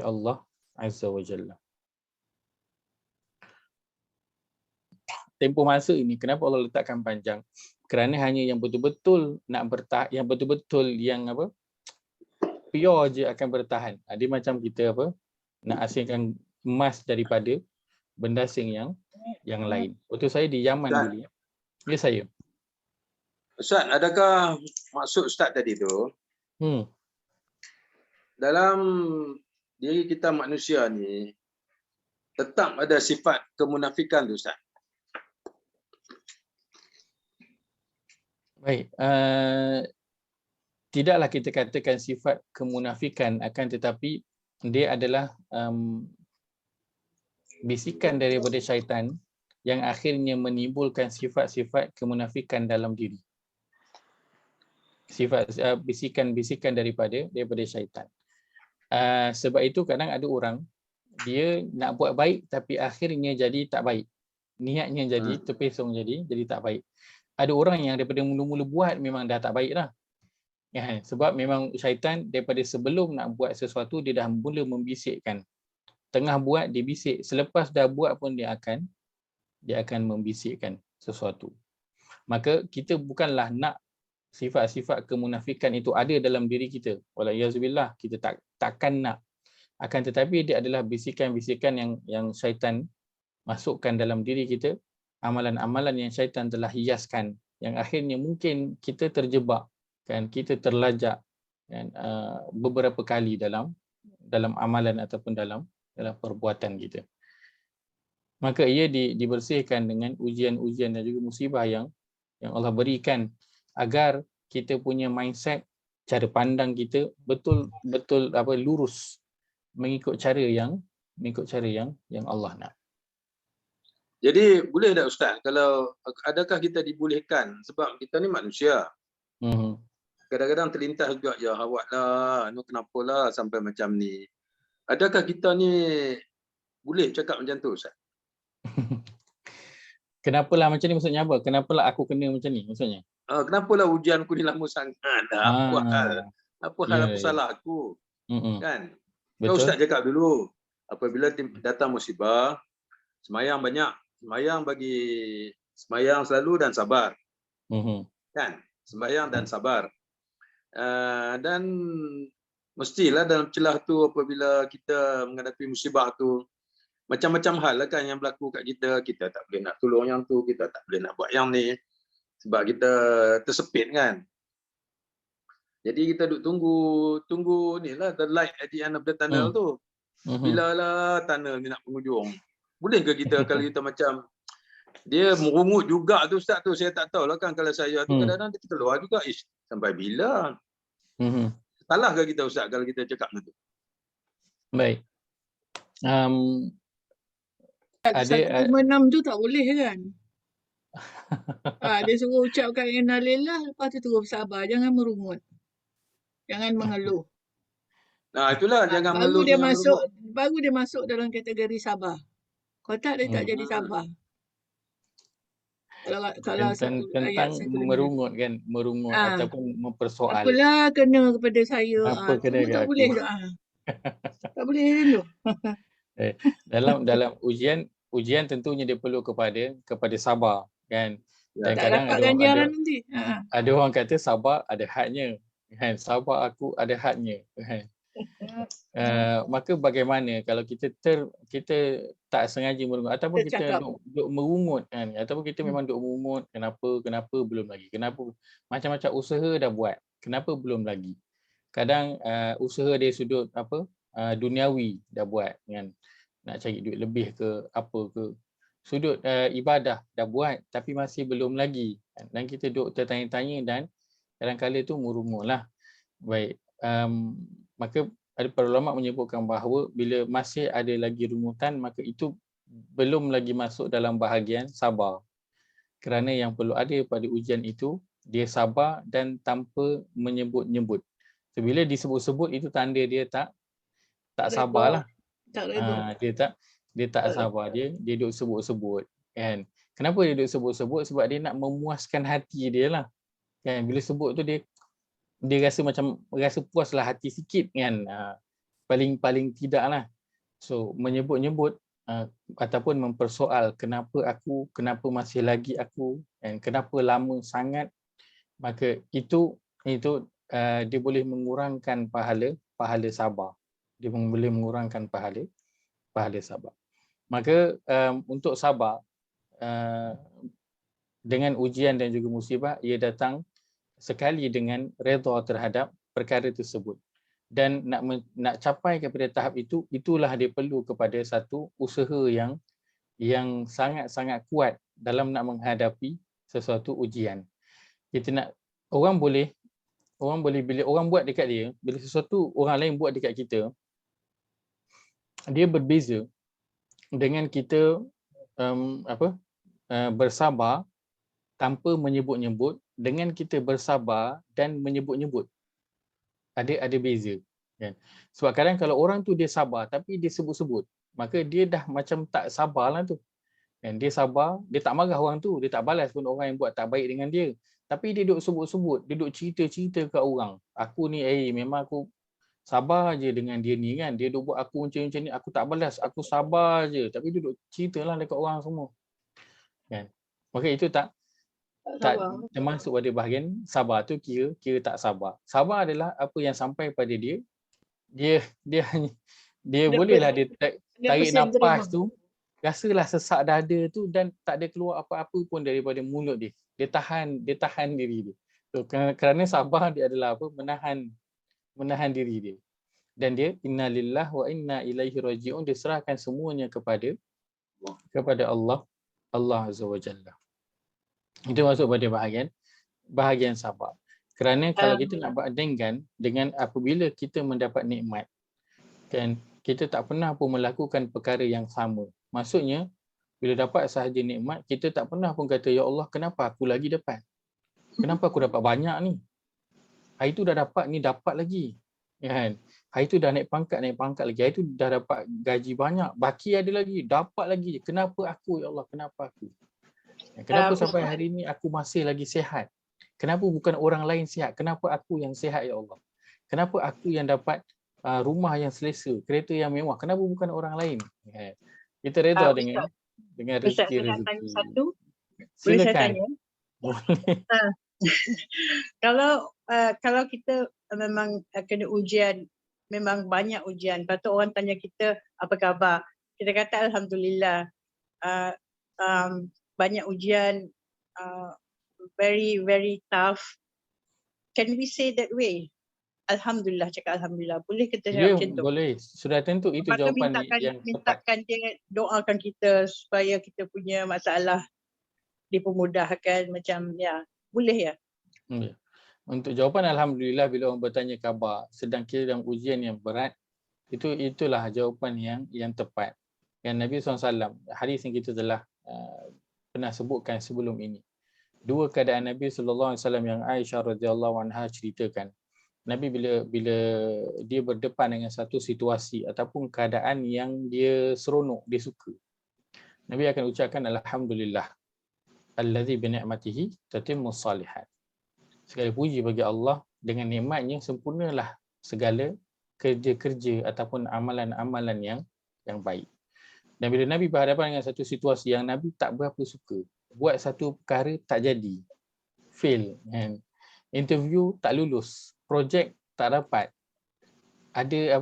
Allah Azza wa Jalla. Tempoh masa ini kenapa Allah letakkan panjang? Kerana hanya yang betul-betul nak bertahan, yang betul-betul yang pure je akan bertahan. Dia macam kita nak asingkan emas daripada benda asing yang lain. Waktu saya di Yaman dulu. Ya saya. Ustaz, adakah maksud Ustaz tadi tu dalam diri kita manusia ni tetap ada sifat kemunafikan tu Ustaz? Baik, tidaklah kita katakan sifat kemunafikan, akan tetapi dia adalah bisikan daripada syaitan yang akhirnya menimbulkan sifat-sifat kemunafikan dalam diri. Sifat bisikan-bisikan daripada syaitan. Sebab itu kadang ada orang dia nak buat baik tapi akhirnya jadi tak baik. Niatnya jadi terpesong jadi tak baik. Ada orang yang daripada mula-mula buat memang dah tak baik dah. Ya, sebab memang syaitan daripada sebelum nak buat sesuatu dia dah mula membisikkan. Tengah buat dia bisik, selepas dah buat pun dia akan membisikkan sesuatu. Maka kita bukanlah nak sifat-sifat kemunafikan itu ada dalam diri kita. Walaiyazubillah, kita takkan nak. Akan tetapi dia adalah bisikan-bisikan yang syaitan masukkan dalam diri kita, amalan-amalan yang syaitan telah hiaskan, yang akhirnya mungkin kita terjebak, kan, kita terlajak kan, beberapa kali dalam amalan ataupun dalam perbuatan kita. Maka ia dibersihkan dengan ujian-ujian dan juga musibah yang Allah berikan agar kita punya mindset, cara pandang kita betul-betul lurus mengikut cara yang Allah nak. Jadi boleh tak Ustaz, kalau adakah kita dibolehkan, sebab kita ni manusia. Kadang-kadang terlintas juga, ya awak lah, kenapalah sampai macam ni. Adakah kita ni boleh cakap macam tu Ustaz? Kenapalah macam ni maksudnya apa? Kenapalah aku kena macam ni maksudnya? Kenapalah ujianku ni lama sangat? Apa hal? Apa salah aku? Kan? Kalau Ustaz cakap dulu, apabila datang musibah, semayang banyak. Semayang selalu dan sabar. Kan? Sembahyang dan sabar. Dan mestilah dalam celah tu apabila kita menghadapi musibah tu, macam-macam hal lah kan yang berlaku kat kita. Kita tak boleh nak tolong yang tu, kita tak boleh nak buat yang ni. Sebab kita tersepit kan. Jadi kita duk tunggu ni lah, the light at the end of the tunnel tu. Bila lah tunnel ni nak penghujung. Boleh ke kita kalau kita macam dia merungut juga tu Ustaz tu, saya tak tahulah kan, kalau saya tu kadang-kadang dia terkeluar juga, sampai bila? Salah ke kita Ustaz kalau kita cakap macam tu? Baik. Ada 1.6 tu tak boleh kan? Dia suruh ucapkan innalillah, lepas tu terus bersabar, jangan merungut. Jangan mengeluh. Nah, itulah jangan mengeluh. Baru dia masuk dalam kategori sabar. Kalau tak, dia tak jadi sabar. Kalau tentang merungut kan, ataupun mempersoal. Apalah kena kepada saya. Apa kena kat tak aku? Boleh tak boleh macam tu. Dalam ujian tentunya dia perlu kepada sabar kan. Dan tak kadang dapat ganjaran nanti. Ada orang kata sabar ada hadnya kan, sabar aku ada hadnya kan. Maka bagaimana kalau kita tak sengaja merungut ataupun kita duk merungut kan, ataupun kita memang duk merungut, kenapa belum lagi, kenapa macam-macam usaha dah buat, kenapa belum lagi. Kadang usaha dari sudut duniawi dah buat kan, nak cari duit lebih ke apa ke, sudut ibadah dah buat tapi masih belum lagi kan? Dan kita duk tertanya-tanya dan kadang-kadang tu merungutlah. Baik, maka ada para ulama menyebutkan bahawa bila masih ada lagi rungutan, maka itu belum lagi masuk dalam bahagian sabar. Kerana yang perlu ada pada ujian itu, dia sabar dan tanpa menyebut-nyebut. So, bila disebut-sebut itu tanda dia tak sabarlah. Tak redha. Dia tak sabar, dia duk sebut-sebut kan. Kenapa dia duk sebut-sebut? Sebab dia nak memuaskan hati dia lah kan. Bila sebut tu dia rasa macam rasa puaslah hati sikit kan. Paling tidak lah. So menyebut-nyebut ataupun mempersoal kenapa masih lagi aku, dan kenapa lama sangat, maka itu dia boleh mengurangkan pahala sabar. Dia boleh mengurangkan pahala sabar. Maka untuk sabar dengan ujian dan juga musibah, ia datang sekali dengan redha terhadap perkara tersebut. Dan nak capai kepada tahap itu, itulah dia perlu kepada satu usaha yang sangat-sangat kuat dalam nak menghadapi sesuatu ujian. Kita nak orang boleh bila orang buat dekat dia, bila sesuatu orang lain buat dekat kita, dia berbeza dengan kita bersabar tanpa menyebut-nyebut dengan kita bersabar dan menyebut-nyebut. Ada beza kan. Sebab kadang kalau orang tu dia sabar tapi dia sebut-sebut, maka dia dah macam tak sabarlah tu. Dan dia sabar, dia tak marah orang tu, dia tak balas pun orang yang buat tak baik dengan dia. Tapi dia duk sebut-sebut, dia duk cerita-cerita kat orang. Aku ni memang aku sabar je dengan dia ni kan. Dia duk buat aku macam ni, aku tak balas, aku sabar je. Tapi dia duk ceritalah dekat orang semua. Kan? Maka itu tak termasuk pada bahagian sabar tu, kira tak sabar. Sabar adalah apa yang sampai pada dia bolehlah dia tarik nafas tu, rasalah sesak dada tu dan tak ada keluar apa-apa pun daripada mulut dia. Dia tahan diri dia. So, kerana sabar dia adalah menahan diri dia. Dan dia innalillahi wa inna ilaihi raji'un, dia serahkan semuanya kepada Allah Azza wa Jalla. Itu masuk pada bahagian sabar. Kerana kalau kita nak bandingkan dengan apabila kita mendapat nikmat, kan, kita tak pernah pun melakukan perkara yang sama. Maksudnya bila dapat sahaja nikmat, kita tak pernah pun kata, ya Allah, kenapa aku lagi dapat? Kenapa aku dapat banyak ni? Hari tu dah dapat, ni dapat lagi. Kan? Hari tu dah naik pangkat lagi. Hari tu dah dapat gaji banyak, baki ada lagi, dapat lagi. Kenapa aku, ya Allah, kenapa aku? Kenapa sampai hari ni aku masih lagi sihat? Kenapa bukan orang lain sihat? Kenapa aku yang sihat, ya Allah? Kenapa aku yang dapat rumah yang selesa, kereta yang mewah? Kenapa bukan orang lain? Kita redha dengan rezeki. Ustaz, saya nak tanya satu. Boleh saya tanya? Kalau kita memang kena ujian, memang banyak ujian, patut orang tanya kita apa khabar. Kita kata alhamdulillah. Banyak ujian, very very tough. Can we say that way? Alhamdulillah, cakap alhamdulillah. Boleh kita cakap macam tu? Boleh. Sudah tentu itu Maka jawapan yang tepat. mintakan dia doakan kita supaya kita punya masalah dipermudahkan, macam ya. Boleh ya? Untuk jawapan alhamdulillah, bila orang bertanya khabar sedang kira dalam ujian yang berat, itulah jawapan yang tepat. Yang Nabi SAW, hadis yang kita telah pernah sebutkan sebelum ini. Dua keadaan Nabi SAW yang Aisyah radhiyallahu anha ceritakan. Nabi bila dia berdepan dengan satu situasi ataupun keadaan yang dia seronok, dia suka, Nabi akan ucapkan alhamdulillah allazi bi ni'matihi tatimmus salihat. Segala puji bagi Allah, dengan nikmatnya sempurnalah segala kerja-kerja ataupun amalan-amalan yang baik. Dan bila Nabi berhadapan dengan satu situasi yang Nabi tak berapa suka, buat satu perkara tak jadi, fail, kan? Interview tak lulus, projek tak dapat, ada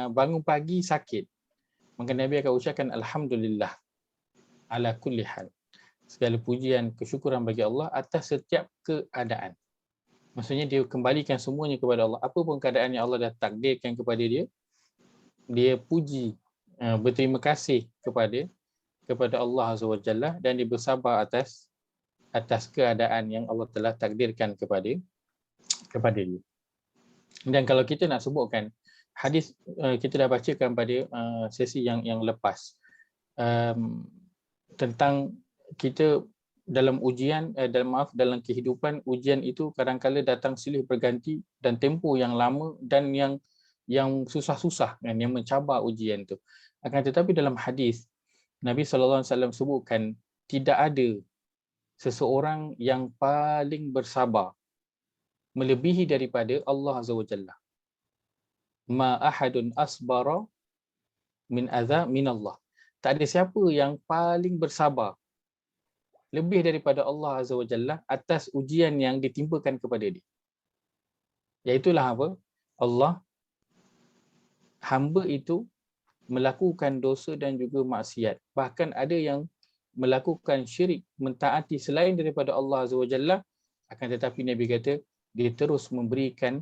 bangun pagi sakit, maka Nabi akan ucapkan alhamdulillah ala kulli hal. Segala pujian, kesyukuran bagi Allah atas setiap keadaan. Maksudnya dia kembalikan semuanya kepada Allah. Apa pun keadaan yang Allah dah takdirkan kepada dia, dia puji, berterima kasih kepada Allah Azza wa Jalla, dan dia bersabar atas keadaan yang Allah telah takdirkan kepada dia. Dan kalau kita nak sebutkan hadis kita dah bacakan pada sesi yang lepas, tentang kita dalam ujian, dalam kehidupan, ujian itu kadang-kala datang silih berganti dan tempoh yang lama dan yang susah-susah kan, yang mencabar ujian tu. Akan tetapi dalam hadis Nabi SAW sebutkan tidak ada seseorang yang paling bersabar melebihi daripada Allah Azza wa Jalla. Ma ahadun asbara min adza min Allah. Tak ada siapa yang paling bersabar lebih daripada Allah Azza wa Jalla atas ujian yang ditimpakan kepada dia. Iaitulah apa? Allah, hamba itu melakukan dosa dan juga maksiat. Bahkan ada yang melakukan syirik, mentaati selain daripada Allah Azza wa Jalla, akan tetapi Nabi kata dia terus memberikan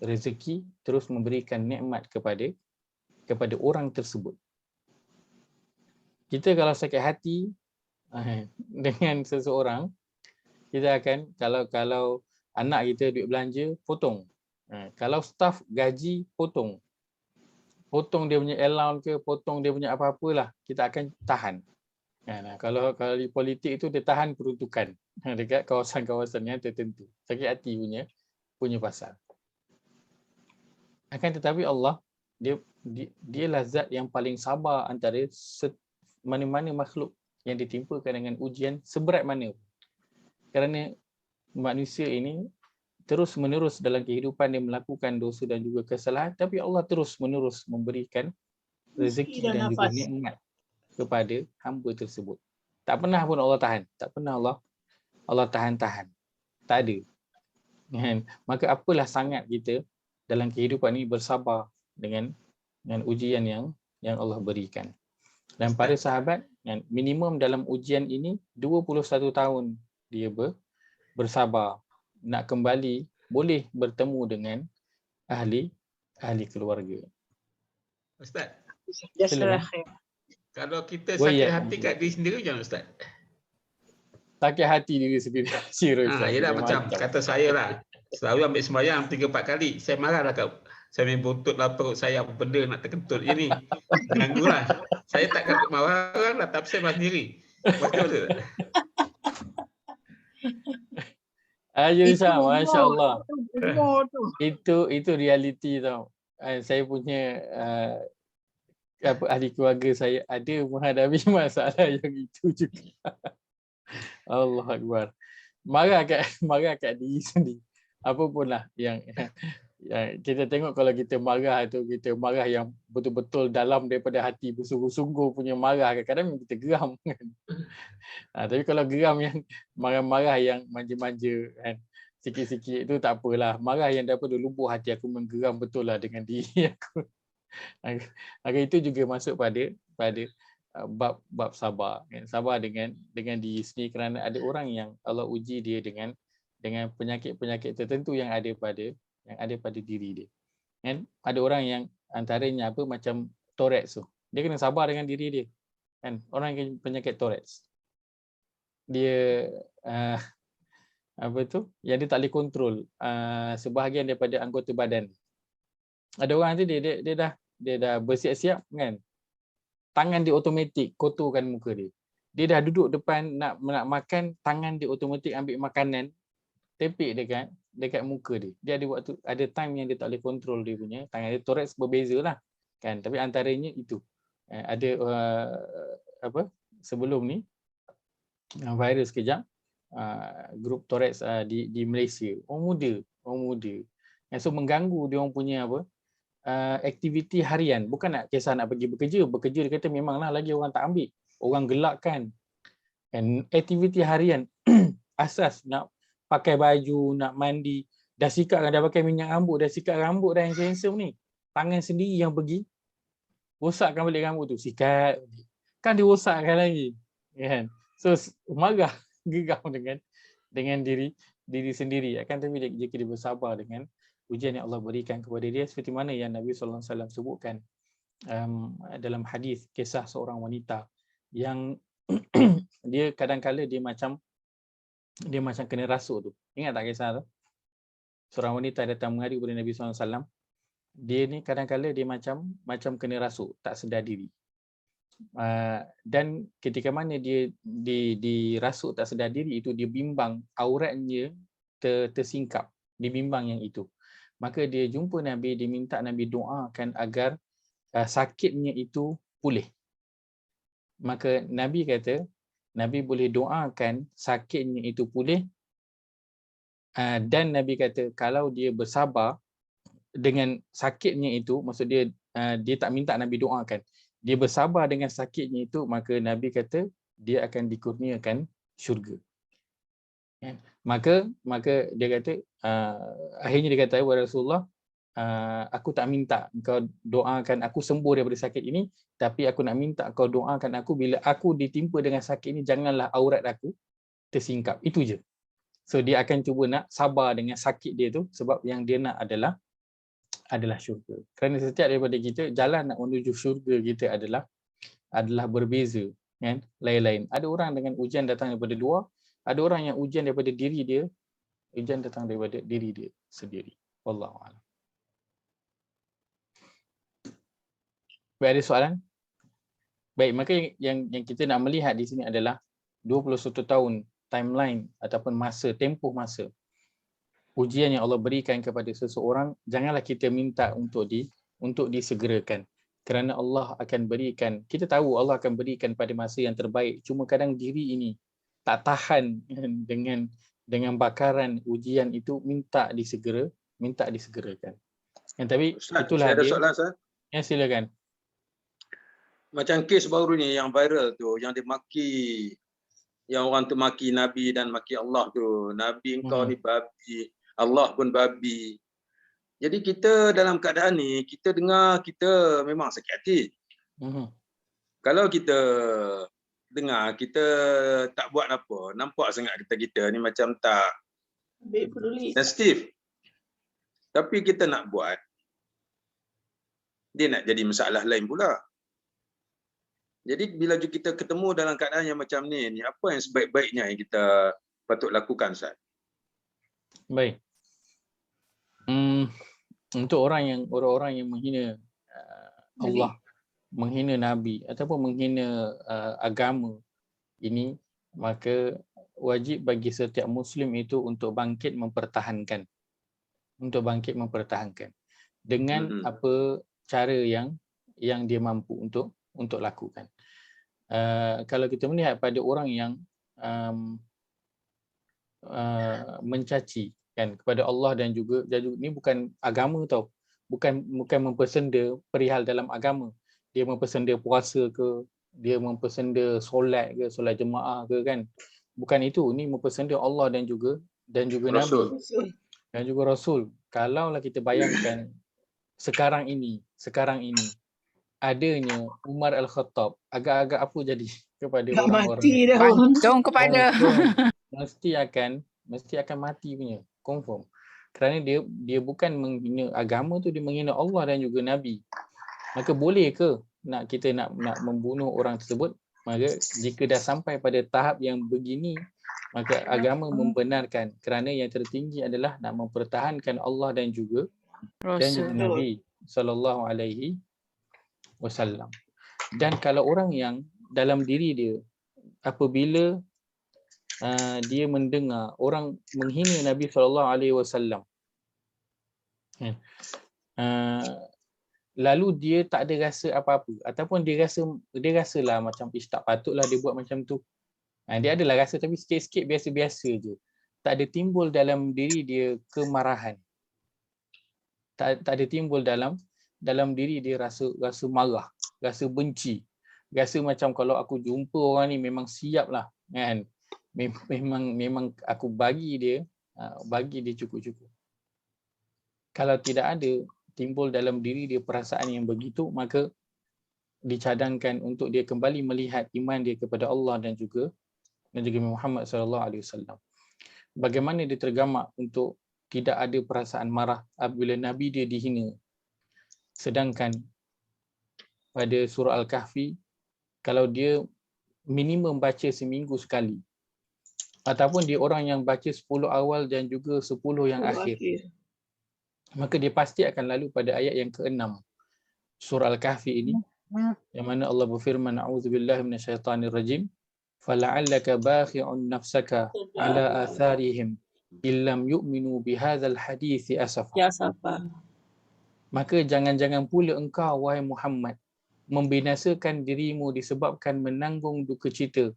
rezeki, terus memberikan nikmat kepada orang tersebut. Kita kalau sakit hati dengan seseorang, kita akan, kalau anak kita duit belanja, potong. Kalau staff gaji, potong dia punya allowance ke, potong dia punya apa-apalah, kita akan tahan. Kalau di politik itu dia tahan peruntukan dekat kawasan-kawasan yang tertentu. Sakit hati punya pasal. Akan tetapi Allah, dialah zat yang paling sabar antara mana-mana makhluk yang ditimpakan dengan ujian seberat mana. Kerana manusia ini terus menerus dalam kehidupan dia melakukan dosa dan juga kesalahan, tapi Allah terus menerus memberikan rezeki dan juga nikmat kepada hamba tersebut. Tak pernah pun Allah tahan, tak pernah Allah tahan-tahan. Tak ada. Maka apalah sangat kita dalam kehidupan ini bersabar dengan ujian yang Allah berikan. Dan para sahabat, minimum dalam ujian ini 21 tahun dia bersabar nak kembali boleh bertemu dengan ahli keluarga. Ustaz, Jazakallah Silakan. khair. kalau kita sakit hati kat diri sendiri macam mana Ustaz? Sakit hati diri sendiri. Yelah macam kata saya lah, selalu ambil sembahyang 3-4 kali, saya marah lah saya main buntut lah perut saya, apa benda nak terkentut je ni. Ganggu lah. Saya tak marah lah, tapi saya marah sendiri. Betul tak? Masya Allah. Itu realiti tau. Saya punya ahli keluarga saya ada menghadapi masalah yang itu juga. Allah Akbar. Marah kat diri sendiri. Apapun lah yang kita tengok, kalau kita marah yang betul-betul dalam daripada hati, bersungguh-sungguh punya marah, kadang-kadang kita geram kan. Tapi kalau geram yang marah-marah yang manja-manja kan, sikit-sikit itu tak apalah. Marah yang daripada lubuk hati aku menggeram betul lah dengan diri aku. Maka itu juga masuk pada bab sabar kan. Sabar dengan diri sendiri, kerana ada orang yang Allah uji dia dengan penyakit-penyakit tertentu yang ada pada diri dia. Kan? Ada orang yang antaranya macam Tourette's tu. Dia kena sabar dengan diri dia. Kan? Orang yang penyakit Tourette's. Dia yang dia tak boleh kontrol sebahagian daripada anggota badan. Ada orang tu dia dah bersiap-siap kan. Tangan dia automatik kotorkan muka dia. Dia dah duduk depan nak makan, tangan dia automatik ambil makanan, tepik dekat muka dia. Dia ada time yang dia tak boleh kontrol dia punya tangan dia. Tourette's berbeza lah kan, tapi antaranya itu. Ada sebelum ni virus kejap, grup Tourette's di Malaysia, orang muda. So mengganggu dia orang punya aktiviti harian. Bukan nak kisah nak pergi bekerja dia kata memanglah lagi orang tak ambil, orang gelakkan kan. Aktiviti harian asas nak pakai baju, nak mandi, dah sikat dah pakai minyak rambut, dah sikat rambut dah yang handsome ni, tangan sendiri yang pergi rosakkan balik rambut tu, sikat kan, dia rosakkan lagi kan. So marah, geram dengan diri sendiri. Akan tapi jika dia bersabar dengan ujian yang Allah berikan kepada dia, seperti mana yang Nabi SAW sebutkan dalam hadis, kisah seorang wanita yang dia kadang-kala dia macam kena rasuk tu. Ingat tak kisah tu? Seorang wanita datang mengadu kepada Nabi SAW. dia ni kadang-kala dia macam kena rasuk, tak sedar diri. Dan ketika mana dia dirasuk tak sedar diri itu, dia bimbang auratnya tersingkap, dibimbang yang itu. Maka dia jumpa Nabi, dia minta Nabi doakan agar sakitnya itu pulih. Maka Nabi kata, Nabi boleh doakan sakitnya itu pulih, dan Nabi kata kalau dia bersabar dengan sakitnya itu, maksud dia dia tak minta Nabi doakan, dia bersabar dengan sakitnya itu, maka Nabi kata dia akan dikurniakan syurga. Maka dia kata, akhirnya dia kata, wahai Rasulullah, aku tak minta kau doakan aku sembuh daripada sakit ini, tapi aku nak minta kau doakan aku bila aku ditimpa dengan sakit ini, janganlah aurat aku tersingkap. Itu je. So dia akan cuba nak sabar dengan sakit dia tu, sebab yang dia nak adalah syurga. Kerana setiap daripada kita, jalan nak menuju syurga kita adalah berbeza, kan? Lain-lain. Ada orang dengan ujian datang daripada luar, ada orang yang ujian daripada diri dia, ujian datang daripada diri dia sendiri. Wallahu a'lam. Baik, ada soalan? Baik, maka yang kita nak melihat di sini adalah 21 tahun timeline ataupun tempoh masa ujian yang Allah berikan kepada seseorang. Janganlah kita minta untuk disegerakan, kerana Allah akan berikan, kita tahu Allah akan berikan pada masa yang terbaik. Cuma kadang diri ini tak tahan dengan bakaran ujian itu, minta disegerakan. Tapi Ustaz, itulah saya ada dia. soalan, Ustaz. Ya, silakan. Macam kes baru ni yang viral tu, yang dia maki, yang orang tu maki Nabi dan maki Allah tu, Nabi engkau ni babi, Allah pun babi. Jadi kita dalam keadaan ni, kita dengar, kita memang sakit hati. Kalau kita dengar, kita tak buat apa, nampak sangat kita ni macam tak sensitif. Tapi kita nak buat, dia nak jadi masalah lain pula. Jadi bila kita ketemu dalam keadaan yang macam ni, apa yang sebaik-baiknya yang kita patut lakukan, Ustaz? Baik. Untuk orang-orang yang menghina Allah, menghina Nabi ataupun menghina agama ini, maka wajib bagi setiap Muslim itu untuk bangkit mempertahankan, dengan apa cara yang dia mampu untuk lakukan. Kalau kita melihat pada orang yang mencaci kan kepada Allah dan juga ini bukan agama tau, bukan mempersenda perihal dalam agama, dia mempersenda puasa ke, dia mempersenda solat ke, solat jemaah ke, kan, bukan itu. Ini mempersenda Allah dan juga Nabi dan juga Rasul. Kalaulah kita bayangkan sekarang ini adanya Umar Al-Khattab, agak-agak apa jadi kepada orang-orang mati dah. Pancung kepala. mesti akan mati punya, confirm. Kerana dia bukan menghina agama tu, dia menghina Allah dan juga Nabi. Maka boleh ke kita nak membunuh orang tersebut? Maka jika dah sampai pada tahap yang begini, maka agama membenarkan, kerana yang tertinggi adalah nak mempertahankan Allah dan juga Nabi sallallahu alaihi wasallam. Dan kalau orang yang dalam diri dia, apabila dia mendengar orang menghina Nabi sallallahu alaihi wasallam, lalu dia tak ada rasa apa-apa, ataupun dia rasalah macam tak patutlah dia buat macam tu. Dia adalah rasa, tapi sikit-sikit, biasa-biasa je. Tak ada timbul dalam diri dia kemarahan. Tak ada timbul dalam diri dia rasa marah, rasa benci, rasa macam kalau aku jumpa orang ni memang siap lah, kan, memang aku bagi dia cukup-cukup. Kalau tidak ada timbul dalam diri dia perasaan yang begitu, maka dicadangkan untuk dia kembali melihat iman dia kepada Allah dan juga Muhammad sallallahu alaihi wasallam. Bagaimana dia tergamak untuk tidak ada perasaan marah apabila Nabi dia dihina. Sedangkan pada surah Al-Kahfi, kalau dia minimum baca seminggu sekali, ataupun dia orang yang baca 10 awal dan juga 10 yang akhir, maka dia pasti akan lalu pada ayat yang ke-6 surah Al-Kahfi ini, yang mana Allah berfirman, a'udzubillahi minasyaitonirrajim, fala'allaka bakhi'un nafsaka ala atharihim illam yu'minu bihadzal hadithi asafa. Ya Safa. Maka jangan-jangan pula engkau, wahai Muhammad, membinasakan dirimu disebabkan menanggung duka cita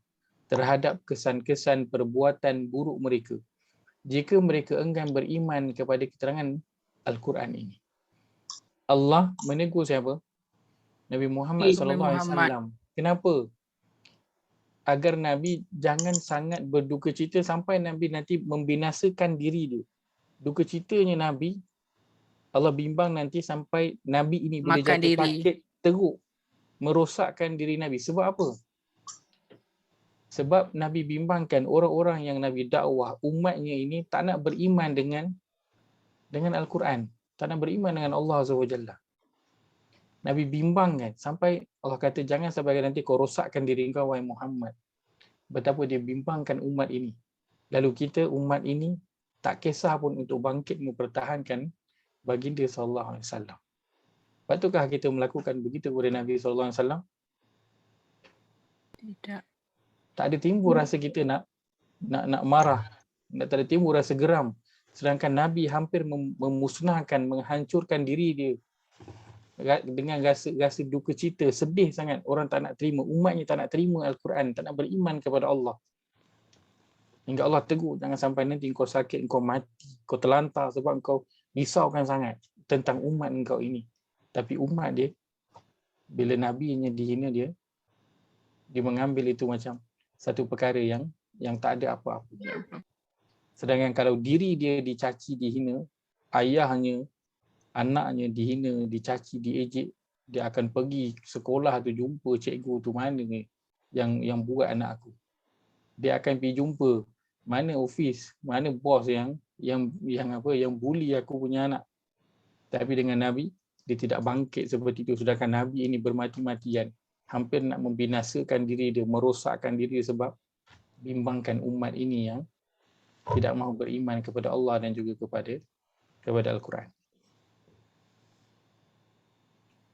terhadap kesan-kesan perbuatan buruk mereka, jika mereka enggan beriman kepada keterangan Al-Quran ini. Allah menegur siapa? Nabi Muhammad SAW. Kenapa? Agar Nabi jangan sangat berduka cita sampai Nabi nanti membinasakan diri dia. Duka citanya Nabi, Allah bimbang nanti sampai Nabi ini boleh Makan jatuh diri. sakit teruk, merosakkan diri Nabi. Sebab apa? Sebab Nabi bimbangkan orang-orang yang Nabi dakwah, umatnya ini tak nak beriman dengan Al-Quran, tak nak beriman dengan Allah SWT. Nabi bimbangkan sampai Allah kata jangan sampai nanti kau rosakkan diri kau, wahai Muhammad. Betapa dia bimbangkan umat ini. Lalu kita umat ini tak kisah pun untuk bangkit mempertahankan baginda sallallahu alaihi wasallam. Patutkah kita melakukan begitu kepada Nabi sallallahu alaihi wasallam? Tidak. Tak ada timbul rasa kita nak marah, tak ada timbul rasa geram. Sedangkan Nabi hampir memusnahkan, menghancurkan diri dia dengan rasa duka cita, sedih sangat. Orang tak nak terima, umatnya tak nak terima Al-Quran, tak nak beriman kepada Allah. Hingga Allah tegur, jangan sampai nanti kau sakit, kau mati, kau terlantar sebab kau risaukan sangat tentang umat engkau ini. Tapi umat dia, bila Nabinya dihina, dia mengambil itu macam satu perkara yang tak ada apa-apa. Sedangkan kalau diri dia dicaci, dihina, ayahnya, anaknya dihina, dicaci, diejek, dia akan pergi sekolah tu jumpa cikgu tu, mana ni yang buat anak aku. Dia akan pergi jumpa mana office, mana bos yang bully aku punya anak. Tapi dengan Nabi, dia tidak bangkit seperti itu. Sedangkan Nabi ini bermati-matian, hampir nak membinasakan diri dia, merosakkan diri sebab bimbangkan umat ini yang tidak mahu beriman kepada Allah dan juga kepada Al-Quran.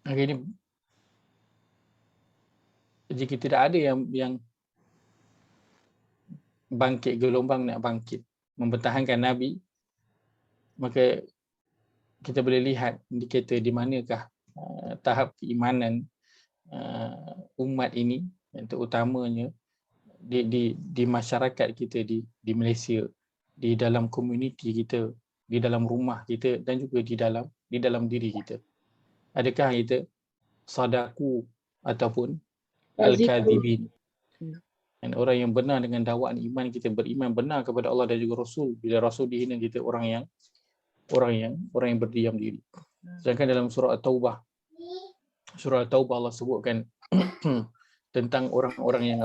Hari ini jika tidak ada yang bangkit, gelombang nak bangkit mempertahankan Nabi, maka kita boleh lihat indikator di manakah tahap keimanan umat ini, yang terutamanya di masyarakat kita di Malaysia, di dalam komuniti kita, di dalam rumah kita dan juga di dalam diri kita. Adakah kita sadaku ataupun al-kadhibin? Dan orang yang benar dengan dakwaan iman, kita beriman benar kepada Allah dan juga Rasul. Bila Rasul dihina, kita orang yang berdiam diri. Sedangkan dalam surah At-Taubah Allah sebutkan tentang orang-orang yang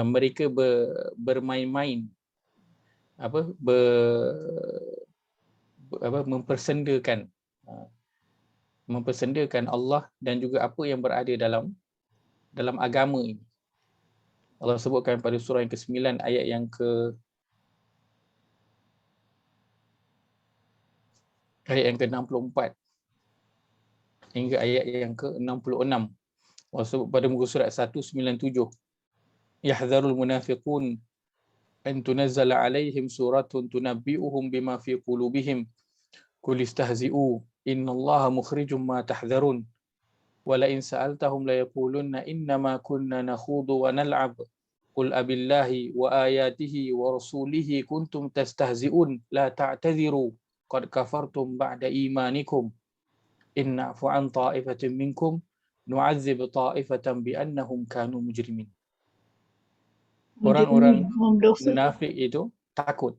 mereka bermain-main, mempersendakan Allah dan juga apa yang berada dalam agama ini. Allah sebutkan pada surah yang ke-9 ayat yang ke-64 hingga ayat yang ke-66. Allah sebut pada muka surat 197, yahdharul munafiqun an tunazzala alaihim suratun tunabbi'uhum bima fi qulubihim qul istahzi'u innallaha mukhrijum ma tahdharun wala in sa'altahum la yaqulunna innama kunna nakhudu wa nal'ab qul abillahi wa ayatihi wa rasulihi kuntum tastahzi'un la ta'tadhiru qad kafartum ba'da imanikum in na'fu an ta'ifatin minkum nu'adzib ta'ifatan bi annahum kanu mujrimin. Orang-orang munafik itu takut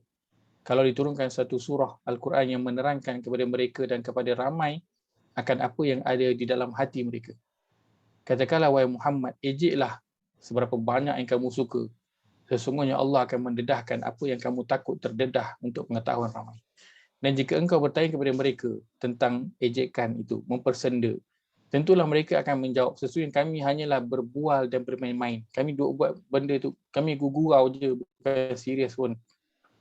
kalau diturunkan satu surah Al-Quran yang menerangkan kepada mereka dan kepada ramai akan apa yang ada di dalam hati mereka. Katakanlah, wahai Muhammad, ejeklah seberapa banyak yang kamu suka. Sesungguhnya Allah akan mendedahkan apa yang kamu takut terdedah untuk pengetahuan ramai. Dan jika engkau bertanya kepada mereka tentang ejekan itu, mempersenda, tentulah mereka akan menjawab, sesungguhnya kami hanyalah berbual dan bermain-main. Kami buat benda itu, kami gurau je, bukan serius pun.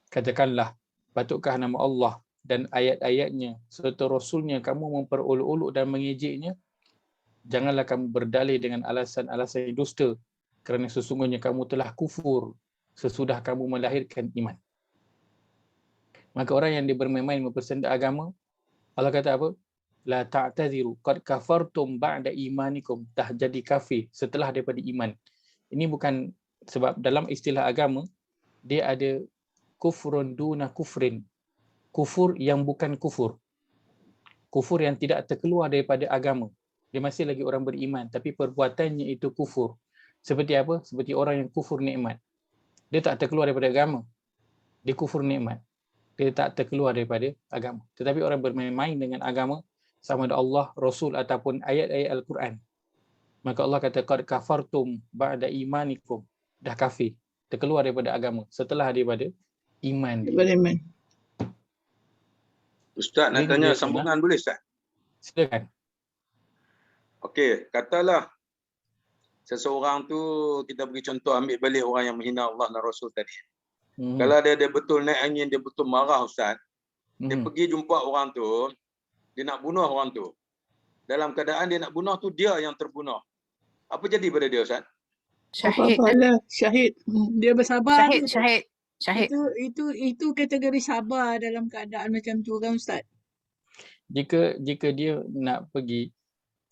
Katakanlah, patutkah nama Allah dan ayat-ayatnya serta Rasulnya kamu memperolok-olok dan mengejeknya, janganlah kamu berdalih dengan alasan-alasan dusta, kerana sesungguhnya kamu telah kufur sesudah kamu melahirkan iman. Maka orang yang dia bermain-main mempersenda agama, Allah kata apa? La ta'tadiru qad kafartum ba'da imanikum, dah jadi kafir setelah daripada iman. Ini bukan sebab dalam istilah agama dia ada kufrun duna kufrin, kufur yang bukan kufur, kufur yang tidak terkeluar daripada agama. Dia masih lagi orang beriman tapi perbuatannya itu kufur. Seperti apa? Seperti orang yang kufur nikmat. Dia tak terkeluar daripada agama, dia kufur nikmat, dia tak terkeluar daripada agama. Tetapi orang bermain-main dengan agama, sama ada Allah, Rasul ataupun ayat-ayat Al-Quran, maka Allah kata qad kafartum ba'da imanikum, dah kafir, terkeluar daripada agama setelah daripada iman. Beriman. Ustaz nak tanya sambungan boleh Ustaz? Silakan. Okey, katalah seseorang tu, kita beri contoh, ambil balik orang yang menghina Allah dan Rasul tadi. Kalau dia betul naik angin, dia betul marah Ustaz, dia pergi jumpa orang tu, dia nak bunuh orang tu. Dalam keadaan dia nak bunuh tu, dia yang terbunuh. Apa jadi pada dia Ustaz? Syahid. Syahid. Dia bersabar. Syahid. Itu kategori sabar dalam keadaan macam tu kan Ustaz? Jika dia nak pergi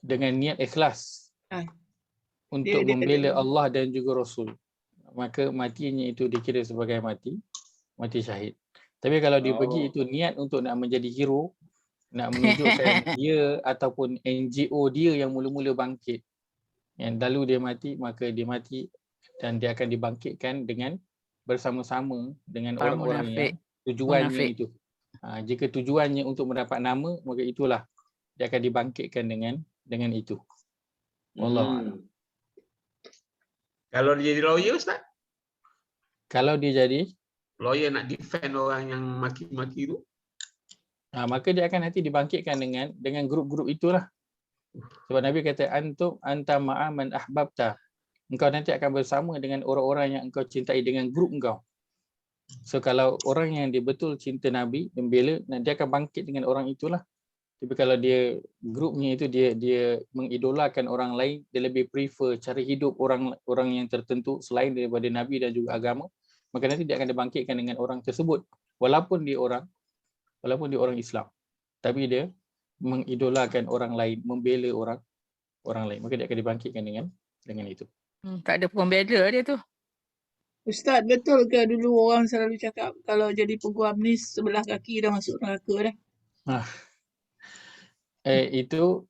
dengan niat ikhlas untuk membela Allah dan juga Rasul, maka matinya itu dikira sebagai mati syahid. Tapi kalau dia pergi itu niat untuk nak menjadi hero, nak menunjukkan dia ataupun NGO dia yang mula-mula bangkit, yang lalu dia mati, maka dia mati dan dia akan dibangkitkan dengan bersama-sama dengan orang-orang yang tujuannya itu. Jika tujuannya untuk mendapat nama, maka itulah dia akan dibangkitkan dengan itu. Wallahu a'lam. Kalau dia jadi lawyer Ustaz? Kalau dia jadi lawyer nak defend orang yang maki-maki tu, maka dia akan nanti dibangkitkan dengan grup-grup itulah. Sebab Nabi kata anta ma'a man ahbabta. Engkau nanti akan bersama dengan orang-orang yang engkau cintai, dengan grup engkau. So kalau orang yang dia betul cinta Nabi, membela, dia akan bangkit dengan orang itulah. Tapi kalau dia grupnya itu dia mengidolakan orang lain, dia lebih prefer cara hidup orang yang tertentu selain daripada Nabi dan juga agama, maka nanti dia akan dibangkitkan dengan orang tersebut walaupun dia orang Islam, tapi dia mengidolakan orang lain, membela orang lain, maka dia akan dibangkitkan dengan itu. Tak ada pembela dia tu. Ustaz, betul ke dulu orang selalu cakap kalau jadi peguam ni sebelah kaki dah masuk neraka dah? Itu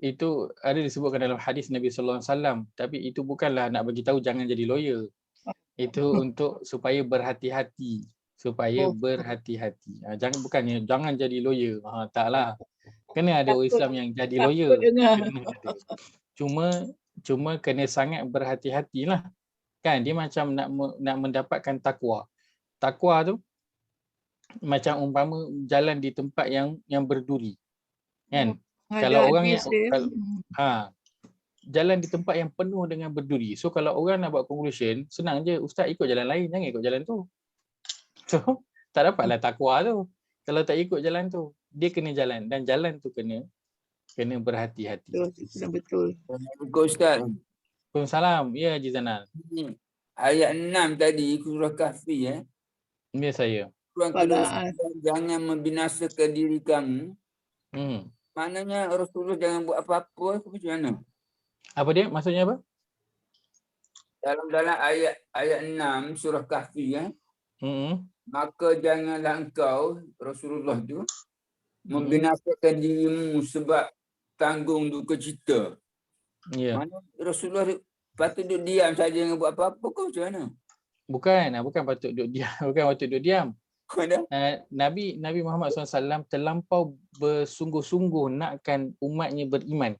ada disebutkan dalam hadis Nabi sallallahu alaihi wasallam, tapi itu bukanlah nak bagi tahu jangan jadi lawyer. Itu untuk supaya berhati-hati, jangan jadi lawyer. Taklah. Kena ada orang Islam yang jadi lawyer. Cuma kena sangat berhati-hatilah. Kan dia macam nak mendapatkan takwa. Takwa tu macam umpama jalan di tempat yang berduri. Kan? Kalau orang yang jalan di tempat yang penuh dengan berduri. So kalau orang nak buat conclusion, senang je, ustaz ikut jalan lain, jangan ikut jalan tu. So tak dapatlah takwa tu. Kalau tak ikut jalan tu, dia kena jalan, dan jalan tu kena berhati-hati. Betul. Assalamualaikum Ustaz. Waalaikumsalam. Ya Haji Zanal. Ayat 6 tadi surah Kahfi Ya saya. Jangan membinasakan diri kamu. Maknanya Rasulullah jangan buat apa-apa ke macam mana? Apa dia? Maksudnya apa? Dalam ayat 6 surah Kahfi maka janganlah engkau Rasulullah tu membinasakan dirimu sebab tanggung duka cita. Mana Rasulullah patut duduk diam saja, jangan buat apa-apa ke macam mana? Bukan patut duduk diam, bukan patut duduk diam. Nabi Muhammad SAW terlampau bersungguh-sungguh nakkan umatnya beriman.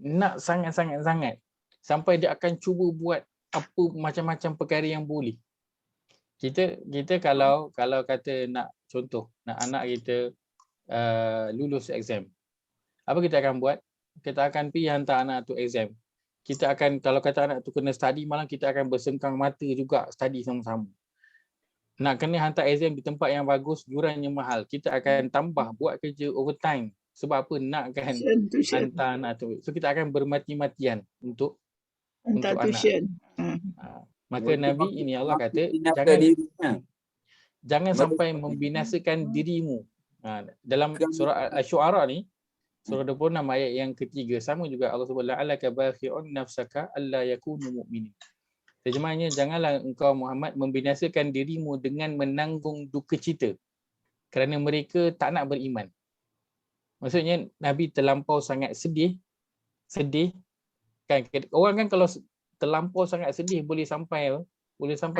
Nak sangat-sangat sampai dia akan cuba buat apa macam-macam perkara yang boleh. Kita kalau kata nak contoh, nak anak kita lulus exam. Apa kita akan buat? Kita akan pergi hantar anak tu exam. Kita akan, kalau kata anak tu kena study, malah kita akan bersengkang mata juga study sama-sama. nak kena hantar exam di tempat yang bagus, jurannya mahal. Kita akan tambah buat kerja overtime. Sebab apa? Nakkan Tuition. hantar anak tu. So kita akan bermati-matian untuk Hantar anak. tuition. Maka Nabi ini Allah kata jangan sampai membinasakan dirimu. Dalam surah Asy-Syu'ara ni, surah 26 ayat yang ketiga, sama juga Allah sebut la'allaka bakhi'un nafsaka alla yakunu mu'minin. Terjemahnya, janganlah engkau Muhammad membinasakan dirimu dengan menanggung duka cita kerana mereka tak nak beriman. Maksudnya Nabi terlampau sangat sedih kan. Orang kan kalau terlampau sangat sedih boleh sampai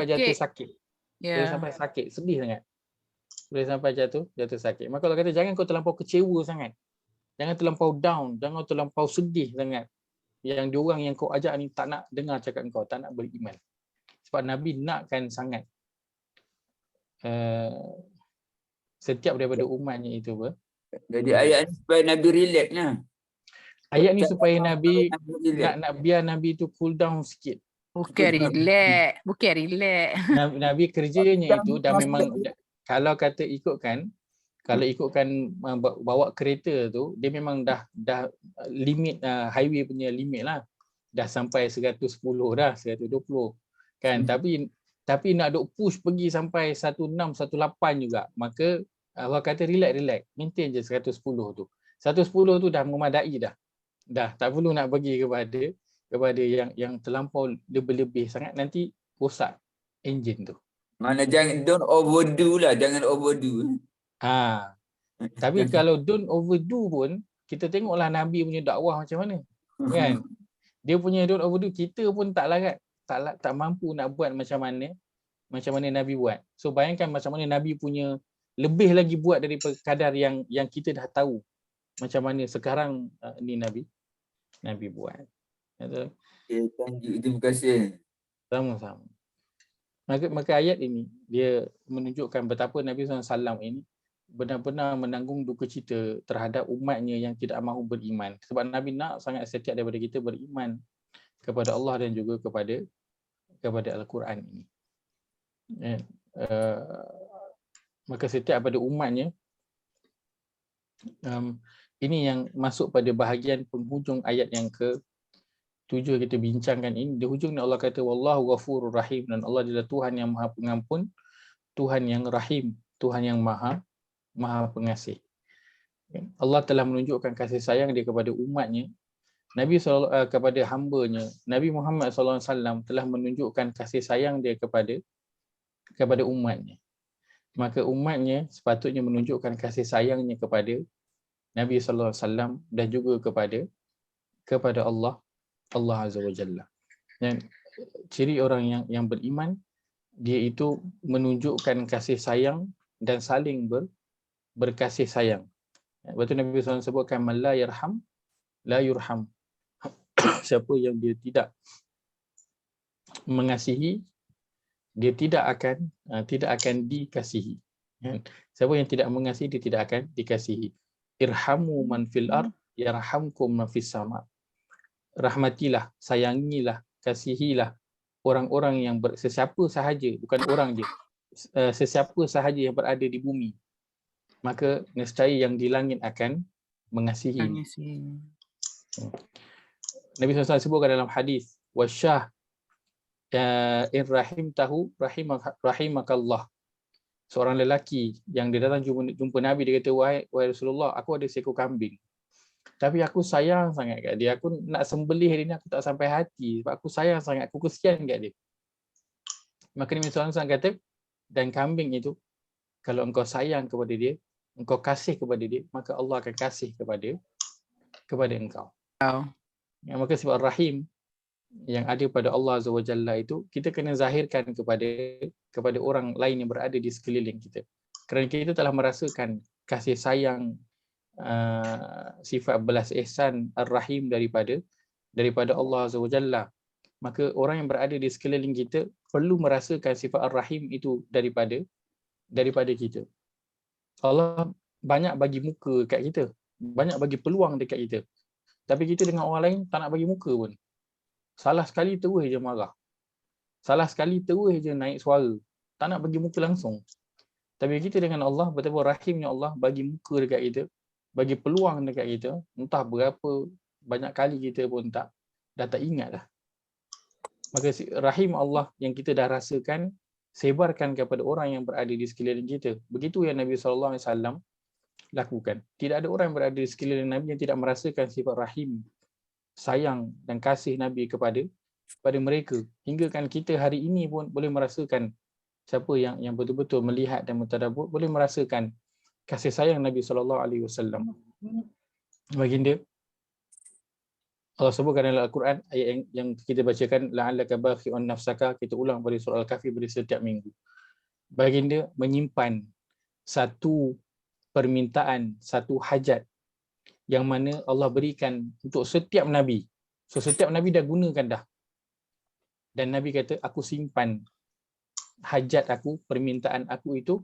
jatuh sakit. Boleh sampai sakit, sedih sangat. Boleh sampai jatuh sakit. Maka Allah kata jangan kau terlampau kecewa sangat. Jangan terlampau down, jangan terlampau sedih sangat. Yang diorang yang kau ajak ni tak nak dengar cakap kau, tak nak beriman. Sebab Nabi nakkan sangat setiap daripada umatnya itu apa? Jadi ayat ni supaya Nabi relax lah. Ayat ni supaya Nabi nak biar Nabi tu cool down sikit. Bukan relax. Nabi kerjanya itu dah memang, kalau kata ikutkan bawa kereta tu, dia memang dah limit highway punya limit lah. Dah sampai 110 dah, 120 kan. Tapi nak duk push pergi sampai 16, 18 juga. Maka Allah kata relax, maintain je 110 tu. 110 tu dah memadai dah. Dah tak perlu nak pergi kepada yang terlampau lebih-lebih sangat, nanti rosak enjin tu. Mana don't overdo lah, jangan overdo. Tapi kalau don't overdo pun, kita tengoklah Nabi punya dakwah macam mana. Kan? Dia punya don't overdo, kita pun tak larat, tak mampu nak buat macam mana Nabi buat. So bayangkan macam mana Nabi punya lebih lagi buat daripada kadar yang kita dah tahu macam mana sekarang ni Nabi buat. Okay, thank you. Terima kasih. Sama-sama. Maka ayat ini dia menunjukkan betapa Nabi SAW ini benar-benar menanggung duka cita terhadap umatnya yang tidak mahu beriman. Sebab Nabi nak sangat setiap daripada kita beriman kepada Allah dan juga kepada Al-Quran ini. Maka setiap pada umatnya, ini yang masuk pada bahagian penghujung ayat yang ke-7 kita bincangkan ini. Di hujung Allah kata wallahu ghafurur rahim, dan Allah adalah Tuhan yang Maha Pengampun, Tuhan yang Rahim, Tuhan yang Maha Pengasih. Allah telah menunjukkan kasih sayang dia kepada umatnya. Nabi kepada hamba-Nya, Nabi Muhammad SAW telah menunjukkan kasih sayang dia kepada umatnya. Maka umatnya sepatutnya menunjukkan kasih sayangnya kepada Nabi SAW dan juga kepada Allah Azza wa Jalla. Dan ciri orang yang beriman, dia itu menunjukkan kasih sayang dan saling berkasih sayang. Betul Nabi SAW sebutkan man la yarham la yurham. Siapa yang dia tidak mengasihi, dia tidak akan dikasihi. Siapa yang tidak mengasihi, dia tidak akan dikasihi. Irhamu man fil ard yarhamkum man fis sama. Rahmatilah, sayangilah, kasihilah orang-orang yang sesiapa sahaja, bukan orang je, sesiapa sahaja yang berada di bumi, maka nescaya yang di langit akan mengasihi. Nabi SAW sebutkan dalam hadis, wasyah in rahimtahu rahimakallah. Seorang lelaki yang dia datang jumpa Nabi, dia kata, wahai Rasulullah, aku ada seekor kambing, tapi aku sayang sangat kat dia. Aku nak sembelih dia ni, aku tak sampai hati sebab aku sayang sangat, aku kesian kat dia. Maka Nabi SAW kata, dan kambing itu, kalau engkau sayang kepada dia, engkau kasih kepada dia, maka Allah akan kasih kepada engkau. Maka sifat rahim yang ada pada Allah Azza wa Jalla itu, kita kena zahirkan kepada orang lain yang berada di sekeliling kita. Kerana kita telah merasakan kasih sayang, sifat belas ihsan ar-rahim daripada Allah Azza wa Jalla. Maka orang yang berada di sekeliling kita perlu merasakan sifat ar-rahim itu daripada kita. Allah banyak bagi muka kat kita, banyak bagi peluang dekat kita. Tapi kita dengan orang lain tak nak bagi muka pun. Salah sekali terus je marah. Salah sekali terus je naik suara. tak nak bagi muka langsung. Tapi kita dengan Allah, betapa rahimnya Allah bagi muka dekat kita, bagi peluang dekat kita, entah berapa banyak kali kita pun dah tak ingat dah. Maka rahim Allah yang kita dah rasakan, sebarkan kepada orang yang berada di sekeliling kita. Begitu yang Nabi SAW lakukan. Tidak ada orang yang berada di sekeliling Nabi yang tidak merasakan sifat rahim, sayang dan kasih Nabi kepada mereka. Hingga kan kita hari ini pun boleh merasakan, siapa yang betul-betul melihat dan mentadabbur boleh merasakan kasih sayang Nabi SAW. Baginda Allah sebutkan dalam Al-Quran, ayat yang kita bacakan, la'allaka bakhi'un nafsaka, kita ulang pada surah Al-Kahfi pada setiap minggu. Baginda menyimpan satu permintaan, satu hajat yang mana Allah berikan untuk setiap Nabi. So setiap Nabi dah gunakan dah. Dan Nabi kata, aku simpan hajat aku, permintaan aku itu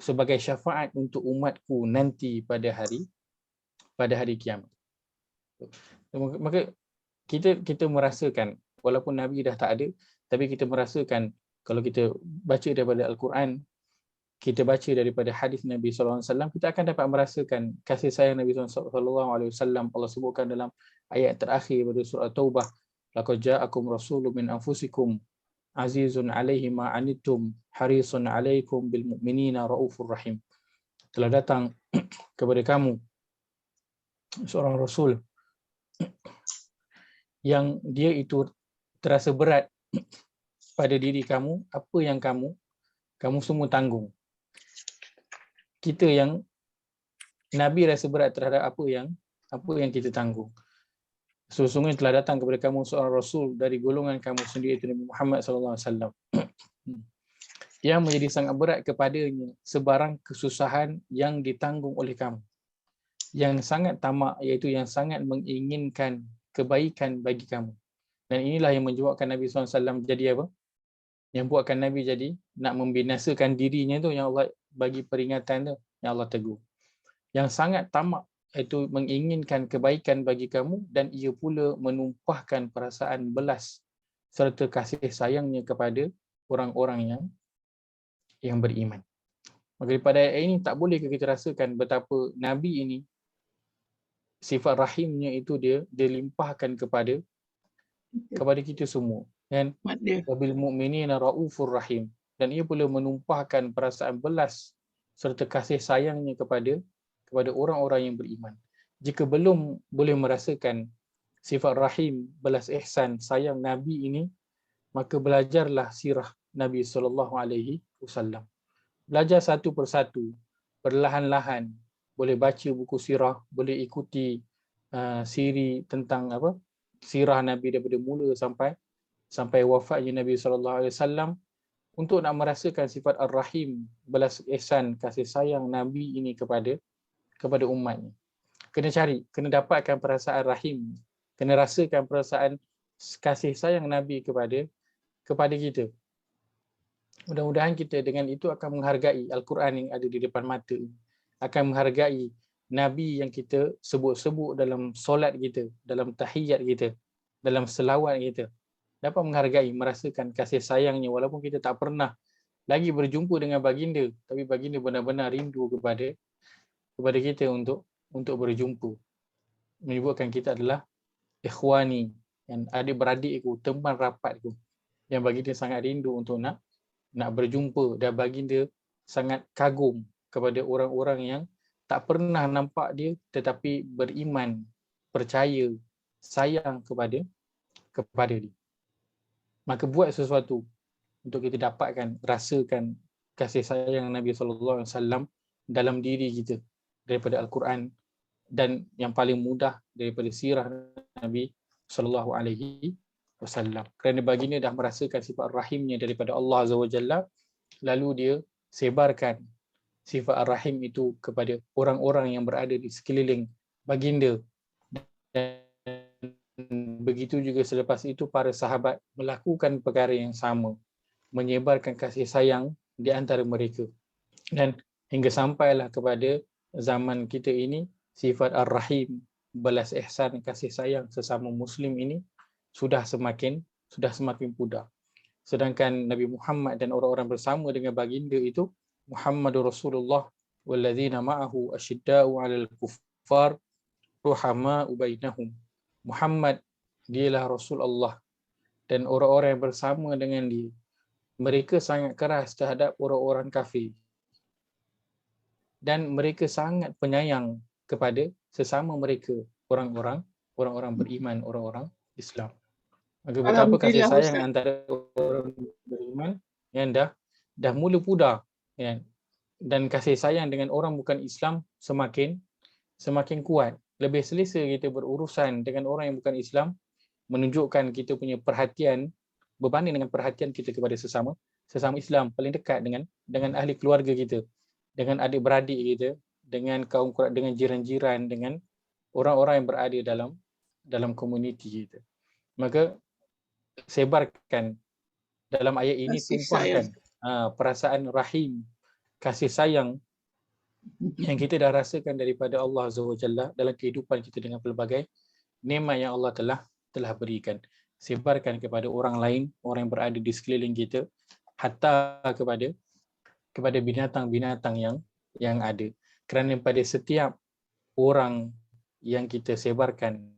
sebagai syafaat untuk umatku nanti pada hari kiamat. Maka kita merasakan, walaupun Nabi dah tak ada, tapi kita merasakan kalau kita baca daripada Al-Quran, kita baca daripada hadis Nabi SAW, kita akan dapat merasakan kasih sayang Nabi SAW. Allah sebutkan dalam ayat terakhir pada surah Taubah, laqad ja'akum rasulun min anfusikum azizun alaihi ma anittum harisun alaikum bil mu'minina raufur rahim. Telah datang kepada kamu seorang rasul yang dia itu terasa berat pada diri kamu apa yang kamu semua tanggung. Kita yang Nabi rasa berat terhadap apa yang kita tanggung. Sesungguhnya telah datang kepada kamu seorang rasul dari golongan kamu sendiri, itu Nabi Muhammad SAW, yang menjadi sangat berat kepadanya sebarang kesusahan yang ditanggung oleh kamu, yang sangat tamak, iaitu yang sangat menginginkan kebaikan bagi kamu. Dan inilah yang menjawabkan Nabi SAW jadi apa? Yang buatkan Nabi jadi nak membinasakan dirinya tu, yang Allah bagi peringatan tu, yang Allah tegur. Yang sangat tamak, iaitu menginginkan kebaikan bagi kamu, dan ia pula menumpahkan perasaan belas serta kasih sayangnya kepada orang-orang yang beriman. Maka daripada ayat ini tak boleh kita rasakan betapa Nabi ini sifat rahimnya itu dia limpahkan kepada kita semua. Dan wabil mu'minina raufur rahim, dan ia pula menumpahkan perasaan belas serta kasih sayangnya kepada orang-orang yang beriman. Jika belum boleh merasakan sifat rahim, belas ihsan, sayang Nabi ini, maka belajarlah sirah Nabi SAW. Belajar satu persatu, perlahan-lahan. Boleh baca buku sirah, boleh ikuti siri tentang sirah Nabi daripada mula sampai wafatnya Nabi SAW, untuk nak merasakan sifat ar-rahim, belas ihsan, kasih sayang Nabi ini kepada umatnya. Kena cari, kena dapatkan perasaan rahim, kena rasakan perasaan kasih sayang Nabi kepada kita. Mudah-mudahan kita dengan itu akan menghargai Al-Quran yang ada di depan mata, akan menghargai Nabi yang kita sebut-sebut dalam solat kita, dalam tahiyat kita, dalam selawat kita. Dapat menghargai, merasakan kasih sayangnya walaupun kita tak pernah lagi berjumpa dengan baginda, tapi baginda benar-benar rindu kepada kita untuk berjumpa. Menyebutkan kita adalah ikhwani, yang adik-beradikku, teman rapatku, yang baginda sangat rindu untuk nak berjumpa, dan baginda sangat kagum kepada orang-orang yang tak pernah nampak dia tetapi beriman, percaya, sayang kepada dia. Maka buat sesuatu untuk kita dapatkan, rasakan kasih sayang Nabi SAW dalam diri kita daripada Al-Quran, dan yang paling mudah daripada sirah Nabi SAW. Kerana baginda dah merasakan sifat rahimnya daripada Allah Azza wa Jalla, lalu dia sebarkan sifat rahim itu kepada orang-orang yang berada di sekeliling baginda. Dan begitu juga selepas itu para sahabat melakukan perkara yang sama, menyebarkan kasih sayang di antara mereka. Dan hingga sampailah kepada zaman kita ini, sifat ar-rahim, balas ihsan, kasih sayang sesama muslim ini sudah semakin pudar. sedangkan Nabi Muhammad dan orang-orang bersama dengan baginda itu Muhammadur Rasulullah walladzina ma'ahu asyidda'u 'alal kuffar ruhama'u bainahum. Muhammad dialah Rasul Allah dan orang-orang yang bersama dengan dia mereka sangat keras terhadap orang-orang kafir dan mereka sangat penyayang kepada sesama mereka orang-orang beriman, orang-orang Islam. Maka betapa kasih Alhamdulillah sayang Ustaz. antara orang beriman yang dah mula pudar, ya. Dan kasih sayang dengan orang bukan Islam semakin kuat. Lebih selesa kita berurusan dengan orang yang bukan Islam, menunjukkan kita punya perhatian berbanding dengan perhatian kita kepada sesama Islam, paling dekat dengan ahli keluarga kita, dengan adik-beradik kita, dengan kaum, dengan jiran-jiran, dengan orang-orang yang berada dalam komuniti kita. Maka sebarkan dalam ayat ini, Kasih tumpahkan perasaan rahim, kasih sayang yang kita dah rasakan daripada Allah Azza wa Jalla dalam kehidupan kita dengan pelbagai nikmat yang Allah telah berikan. Sebarkan kepada orang lain, orang yang berada di sekeliling kita, hatta kepada binatang-binatang yang ada. Kerana pada setiap orang yang kita sebarkan,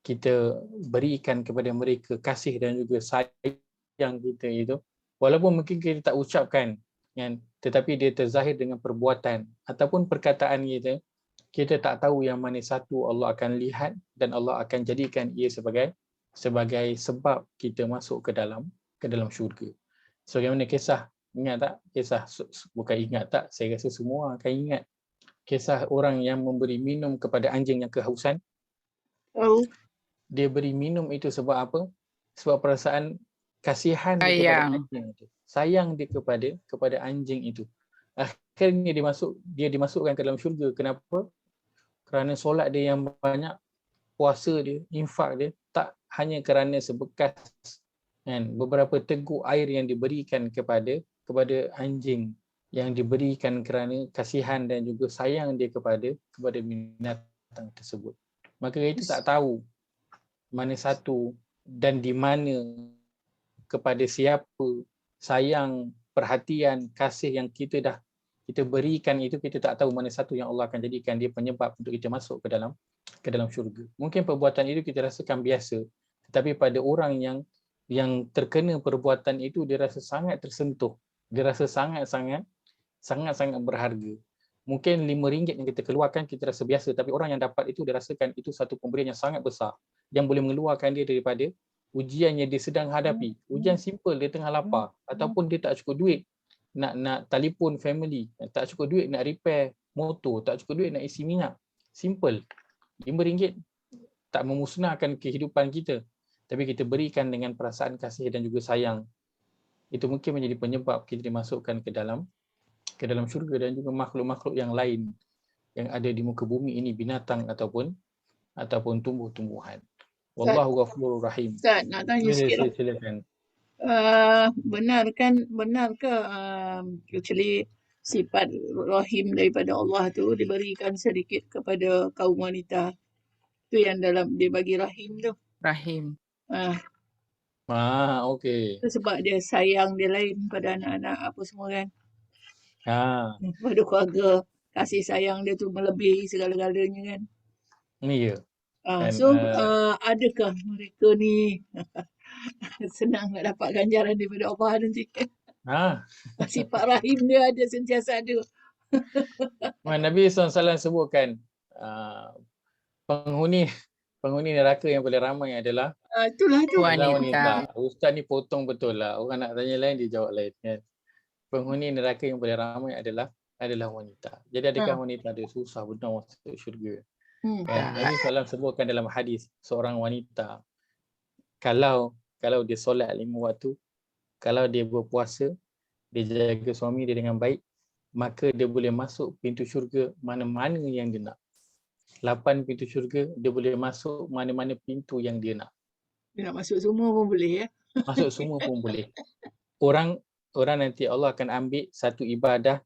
kita berikan kepada mereka kasih dan juga sayang kita itu, walaupun mungkin kita tak ucapkan, kan, tetapi dia terzahir dengan perbuatan ataupun perkataan kita, kita tak tahu yang mana satu Allah akan lihat dan Allah akan jadikan ia sebagai sebab kita masuk ke dalam syurga. Sebagaimana kisah, ingat tak? Kisah, bukan ingat tak, saya rasa semua akan ingat. Kisah orang yang memberi minum kepada anjing yang kehausan. Tahu. Dia beri minum itu sebab apa? Sebab perasaan kasihan dia kepada anjing itu. Sayang dia kepada anjing itu. Akhirnya dia dimasukkan ke dalam syurga. Kenapa? Kerana solat dia yang banyak, puasa dia, infak dia, tak hanya kerana sebekas, kan, beberapa teguk air yang diberikan kepada anjing, yang diberikan kerana kasihan dan juga sayang dia kepada binatang tersebut. Maka itu tak tahu mana satu dan di mana, kepada siapa sayang, perhatian, kasih yang kita berikan itu, kita tak tahu mana satu yang Allah akan jadikan dia penyebab untuk kita masuk ke dalam syurga. Mungkin perbuatan itu kita rasakan biasa, tetapi pada orang yang terkena perbuatan itu, dia rasa sangat tersentuh, dia rasa sangat-sangat berharga. Mungkin RM5 yang kita keluarkan kita rasa biasa, tapi orang yang dapat itu dia rasakan itu satu pemberian yang sangat besar, yang boleh mengeluarkan dia daripada ujian yang dia sedang hadapi. Ujian simple, dia tengah lapar, ataupun dia tak cukup duit nak telefon family, tak cukup duit nak repair motor, tak cukup duit nak isi minyak. Simple. RM5 tak memusnahkan kehidupan kita, tapi kita berikan dengan perasaan kasih dan juga sayang. Itu mungkin menjadi penyebab kita dimasukkan ke dalam syurga, dan juga makhluk-makhluk yang lain yang ada di muka bumi ini, binatang ataupun tumbuh-tumbuhan. Wallahu ghafurur rahim. Ustaz, nak tanya sikit. Silakan. Benar ke actually sifat rahim daripada Allah tu diberikan sedikit kepada kaum wanita? Tu yang dalam dia bagi rahim tu. Rahim. Okey. Itu sebab dia sayang dia lain pada anak-anak apa semua kan. Pada keluarga, kasih sayang dia tu melebihi segala-galanya kan. Ya. So adakah mereka ni senang nak dapat ganjaran daripada Allah nanti? Sifat rahim dia ada, sentiasa ada. Nabi SAW sebutkan penghuni neraka yang paling ramai adalah itulah tu, wanita. Ustaz ni potong betul lah. Orang nak tanya lain, dia jawab lain kan. Penghuni neraka yang paling ramai adalah wanita. Jadi adakah wanita ada susah benar masuk syurga? Nabi SAW sebutkan dalam hadis, seorang wanita kalau dia solat 5 waktu, kalau dia berpuasa, dia jaga suami dia dengan baik, maka dia boleh masuk pintu syurga mana-mana yang dia nak. 8 pintu syurga, dia boleh masuk mana-mana pintu yang dia nak. Dia nak masuk semua pun boleh ya? Masuk semua pun boleh. Orang nanti Allah akan ambil satu ibadah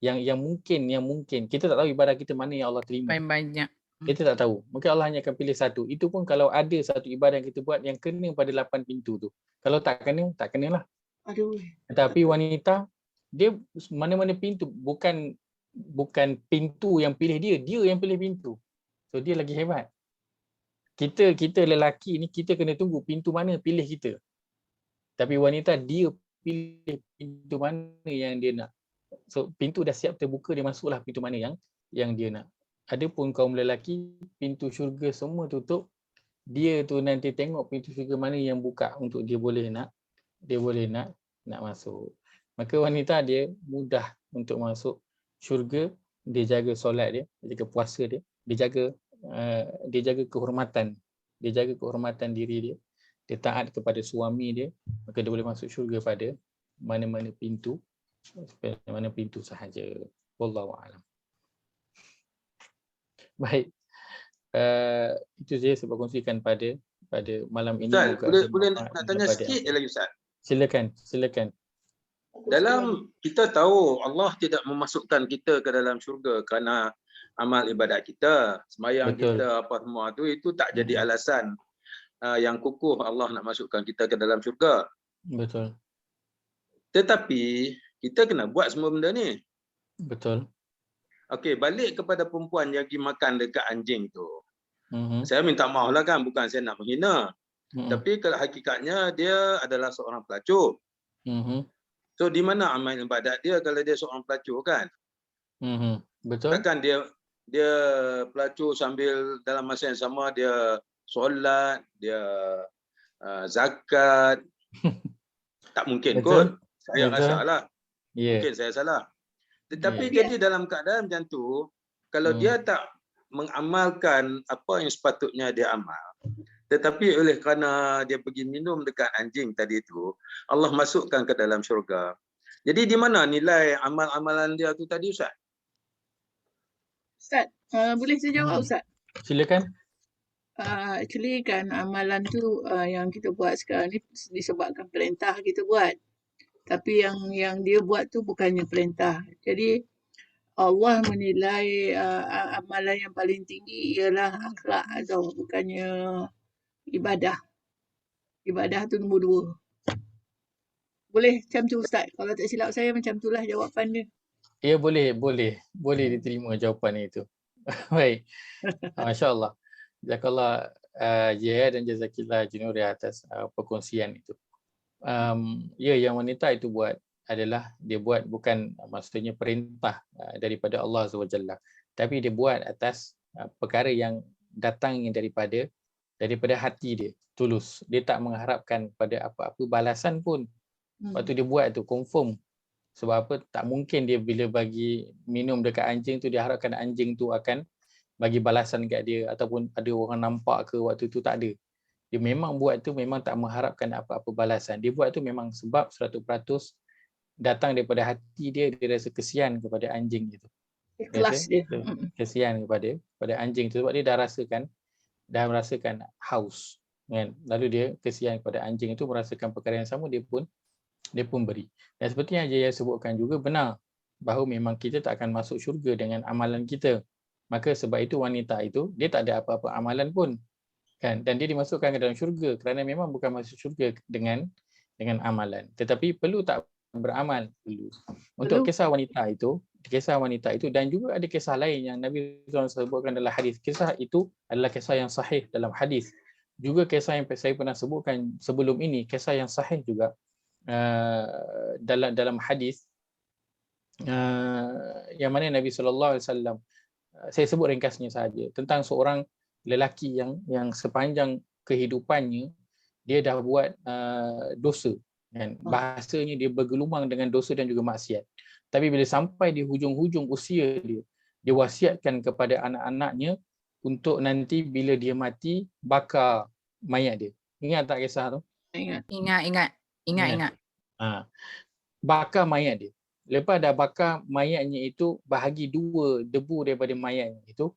yang mungkin kita tak tahu ibadah kita mana yang Allah terima. Banyak. Kita tak tahu. Mungkin Allah hanya akan pilih satu. Itu pun kalau ada satu ibadah yang kita buat yang kena pada 8 pintu tu. Kalau tak kena, tak kenalah. Aduh. Tetapi wanita, dia mana-mana pintu, bukan pintu yang pilih dia yang pilih pintu. So dia lagi hebat. Kita lelaki ni, kita kena tunggu pintu mana pilih kita. Tapi wanita, dia pilih pintu mana yang dia nak. So pintu dah siap terbuka, dia masuklah pintu mana yang dia nak. Adapun kaum lelaki, pintu syurga semua tutup, dia tu nanti tengok pintu syurga mana yang buka untuk dia boleh nak masuk. Maka wanita dia mudah untuk masuk syurga. Dia jaga solat dia jaga puasa dia, dia jaga kehormatan, diri dia, dia taat kepada suami dia, maka dia boleh masuk syurga pada mana-mana pintu sahaja. Wallahu a'lam. Baik. Itu saja saya kongsikan pada malam ini. Ustaz, boleh nak tanya sikit je lagi Ustaz? Silakan. Dalam kita tahu Allah tidak memasukkan kita ke dalam syurga kerana amal ibadat kita, sembahyang kita, apa semua tu, itu tak jadi alasan yang kukuh Allah nak masukkan kita ke dalam syurga. Betul. Tetapi kita kena buat semua benda ni. Betul. Okey, balik kepada perempuan yang pergi makan dekat anjing tu. Saya minta maaf lah kan, bukan saya nak menghina. Tapi kalau hakikatnya dia adalah seorang pelacur. So di mana amal ibadat dia kalau dia seorang pelacur kan? Betul. Takkan dia pelacur sambil dalam masa yang sama dia solat, dia zakat. Tak mungkin kot. Saya rasa lah. Mungkin saya salah. Tetapi jadi dalam keadaan macam tu, kalau dia tak mengamalkan apa yang sepatutnya dia amal, tetapi oleh kerana dia pergi minum dekat anjing tadi itu, Allah masukkan ke dalam syurga. Jadi di mana nilai amal-amalan dia tu tadi Ustaz? Ustaz, boleh saya jawab Ustaz? Silakan. Actually kan amalan tu yang kita buat sekarang ni disebabkan perintah kita buat. Tapi yang dia buat tu bukannya perintah. Jadi Allah menilai amalan yang paling tinggi ialah akhlak atau bukannya ibadah. Ibadah tu nombor 2. Boleh macam tu Ustaz. Kalau tak silap saya macam itulah jawapan dia. Ya, boleh diterima jawapan itu. Baik. Masya-Allah. Jazakallah dan jazakillah Junuri atas perkongsian itu. Yang wanita itu buat adalah dia buat bukan maksudnya perintah daripada Allah SWT, tapi dia buat atas perkara yang datang daripada hati dia, tulus. Dia tak mengharapkan pada apa-apa balasan pun. Waktu dia buat tu confirm. Sebab apa? Tak mungkin dia bila bagi minum dekat anjing tu dia harapkan anjing tu akan bagi balasan kat dia ataupun ada orang nampak ke waktu tu, tak ada. Dia memang buat tu memang tak mengharapkan apa-apa balasan. Dia buat tu memang sebab 100% datang daripada hati dia, dia rasa kesian kepada anjing itu. Ikhlas dia. Kesian kepada anjing tu sebab dia dah merasakan haus, kan? Lalu dia kesian kepada anjing itu, merasakan perkara yang sama, dia pun beri. Dan seperti yang Jaya sebutkan juga benar bahawa memang kita tak akan masuk syurga dengan amalan kita. Maka sebab itu wanita itu dia tak ada apa-apa amalan pun, kan? Dan dia dimasukkan ke dalam syurga kerana memang bukan masuk syurga dengan amalan. Tetapi perlu tak beramal dulu. Untuk kisah wanita itu dan juga ada kisah lain yang Nabi SAW sebutkan dalam hadis. Kisah itu adalah kisah yang sahih dalam hadis. Juga kisah yang saya pernah sebutkan sebelum ini, kisah yang sahih juga dalam hadis yang mana Nabi SAW, saya sebut ringkasnya saja, tentang seorang lelaki yang sepanjang kehidupannya dia dah buat dosa, kan? Bahasanya dia bergelumang dengan dosa dan juga maksiat. Tapi bila sampai di hujung-hujung usia dia wasiatkan kepada anak-anaknya untuk nanti bila dia mati bakar mayat dia. Ingat tak kisah tu? Ingat. Bakar mayat dia. Lepas dah bakar mayatnya itu, bahagi 2 debu daripada mayatnya itu,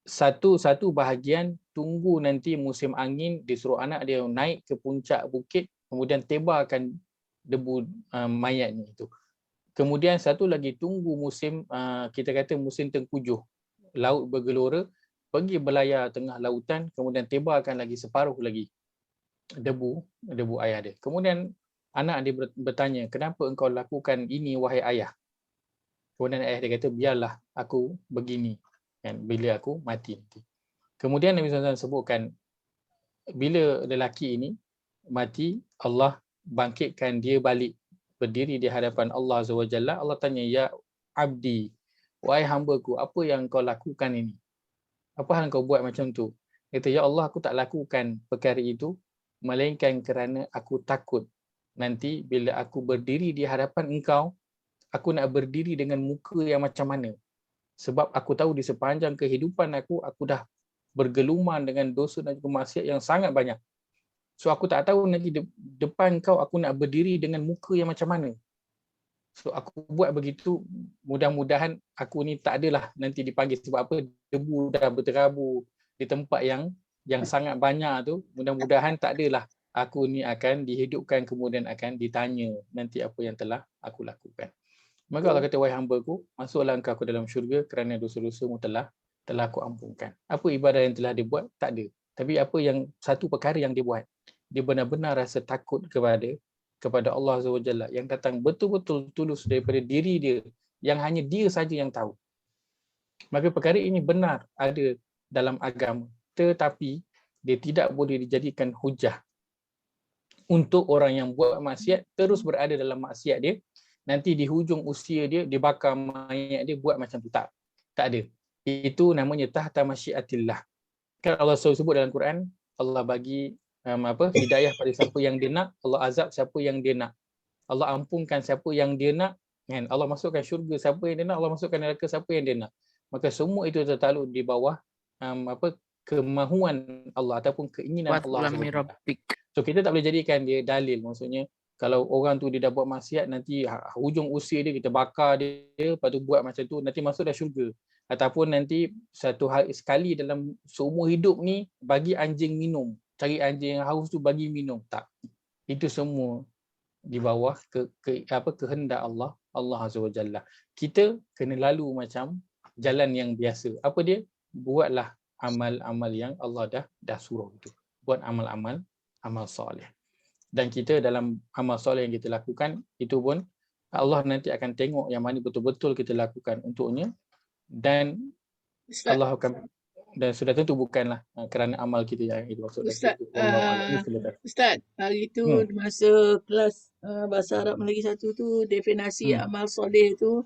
satu bahagian tunggu nanti musim angin, disuruh anak dia naik ke puncak bukit, kemudian tebarkan debu mayatnya itu. Kemudian satu lagi tunggu musim, kita kata musim tengkujuh, laut bergelora, pergi berlayar tengah lautan, kemudian tebarkan lagi separuh lagi debu ayah dia. Kemudian Anak dia bertanya, kenapa engkau lakukan ini wahai ayah? Kemudian ayah dia kata, biarlah aku begini kan, bila aku mati nanti. Kemudian Nabi SAW sebutkan, bila lelaki ini mati, Allah bangkitkan dia balik, berdiri di hadapan Allah Azza wa Jalla. Allah tanya, ya abdi, wahai hamba-Ku, apa yang kau lakukan ini? Apa hal kau buat macam tu? Dia kata, ya Allah, aku tak lakukan perkara itu melainkan kerana aku takut nanti bila aku berdiri di hadapan engkau, aku nak berdiri dengan muka yang macam mana? Sebab aku tahu di sepanjang kehidupan aku dah bergeluman dengan dosa dan kemaksiatan yang sangat banyak. So aku tak tahu nanti depan kau aku nak berdiri dengan muka yang macam mana. So aku buat begitu, mudah-mudahan aku ni tak adalah nanti dipanggil, sebab apa, debu dah berterabur di tempat yang sangat banyak tu. Mudah-mudahan tak adalah aku ni akan dihidupkan kemudian akan ditanya nanti apa yang telah aku lakukan. Maka Allah kata, wahai hamba-Ku, masuklah engkau ke dalam syurga kerana dosa-dosamu telah aku ampunkan. Apa ibadah yang telah dia buat? Tak ada. Tapi apa yang satu perkara yang dia buat, dia benar-benar rasa takut kepada Allah Azza wa Jalla, yang datang betul-betul tulus daripada diri dia, yang hanya dia saja yang tahu. Maka perkara ini benar ada dalam agama, tetapi dia tidak boleh dijadikan hujah untuk orang yang buat maksiat terus berada dalam maksiat dia, nanti di hujung usia dia bakar mayat dia, buat macam tu. Tak ada. Itu namanya tahta masyiatillah. Kan Allah selalu sebut dalam Quran, Allah bagi hidayah pada siapa yang dia nak, Allah azab siapa yang dia nak, Allah ampunkan siapa yang dia nak, kan? Allah masukkan syurga siapa yang dia nak, Allah masukkan neraka siapa yang dia nak. Maka semua itu tertakluk di bawah kemahuan Allah ataupun keinginan Allah. So kita tak boleh jadikan dia dalil. Maksudnya kalau orang tu dia dah buat maksiat, nanti hujung usia dia kita bakar dia, lepas tu buat macam tu, nanti masuk dah syurga. Ataupun nanti satu hari sekali dalam seumur hidup ni bagi anjing minum, cari anjing yang haus tu bagi minum. Tak. Itu semua di bawah kehendak Allah Azza wa Jalla. Kita kena lalu macam jalan yang biasa. Apa dia? Buatlah amal-amal yang Allah dah suruh itu. Buat amal-amal soleh. Dan kita dalam amal soleh yang kita lakukan itu pun Allah nanti akan tengok yang mana betul-betul kita lakukan untuknya, dan Ustaz, Allah akan, dan sudah tentu bukanlah kerana amal kita yang itu maksud. Ustaz, hari tu masa kelas bahasa Arab Melayu 1 tu, definisi amal soleh tu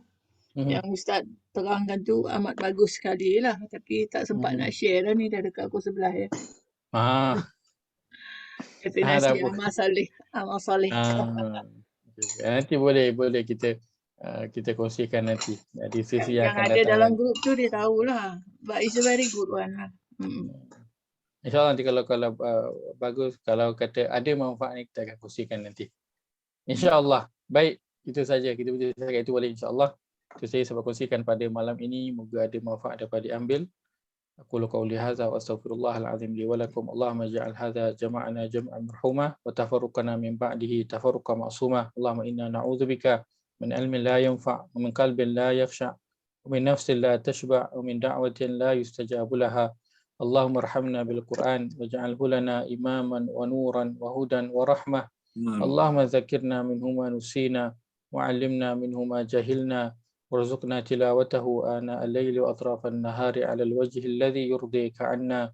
yang Ustaz terangkan tu amat bagus sekali lah, tapi tak sempat nak share dah ni, dah dekat aku sebelah ya. Definisi amal soleh. Nanti boleh kita kongsikan nanti di sesi yang akan datang. Yang ada dalam grup tu dia tahulah. But it's a very good one lah. InsyaAllah nanti kalau bagus, kalau kata ada manfaat ni kita akan kongsikan nanti. InsyaAllah. Baik, itu saja. Kita boleh cakap itu boleh insyaAllah. Itu saya sebab kongsikan pada malam ini. Moga ada manfaat dapat diambil. Aqulu qawli hadza wa astaghfirullahal azim li wa lakum. Allahumma ja'al hadza jama'ana jam'an marhuma wa tafarruqana min ba'dihi tafarruqan ma'suma. Allahumma inna na'udzubika min ilmin la yanfa' wa min qalbin la yakhsha' wa min nafsin la tashba' wa min da'watin la yustajabu laha. Allahumma arhamna bil Qur'an waj'alhu lana imaman wa nuran wa hudan wa rahmah. Allahumma dzakirna minhu ma nusina wa 'allimna minhu ma jahilna. وارزقنا تلاوته آناء الليل وأطراف النهار على الوجه الذي يرضيك عنا.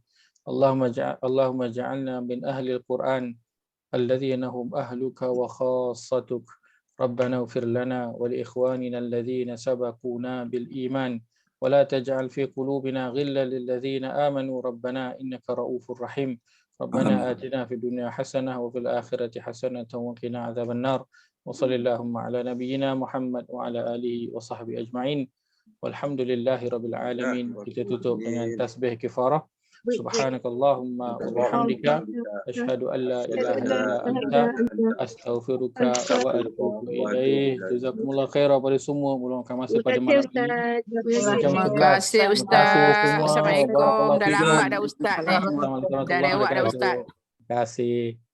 اللهم اجعلنا من أهل القرآن الذين هم أهلك وخاصتك. ربنا اغفر لنا ولإخواننا الذين سبقونا بالإيمان ولا تجعل في قلوبنا غلا للذين آمنوا ربنا إنك رؤوف رحيم. ربنا آتنا في الدنيا حسنة وفي الآخرة حسنة وقنا عذاب النار. وصلى اللهم على نبينا محمد وعلى آله وصحبه أجمعين. والحمدلله رب العالمين. Kita tutup dengan tasbih kifarah. Subhanakallahumma wa bihamdika asyhadu an la ilaha illa anta astaghfiruka wa atubu ilaih. Jazakumullah khairan pada semua meluangkan masa pada malam ini. Terima kasih Ustaz. Assalamualaikum. Dah lama dah Ustaz. Dah lewat dah Ustaz. Terima kasih.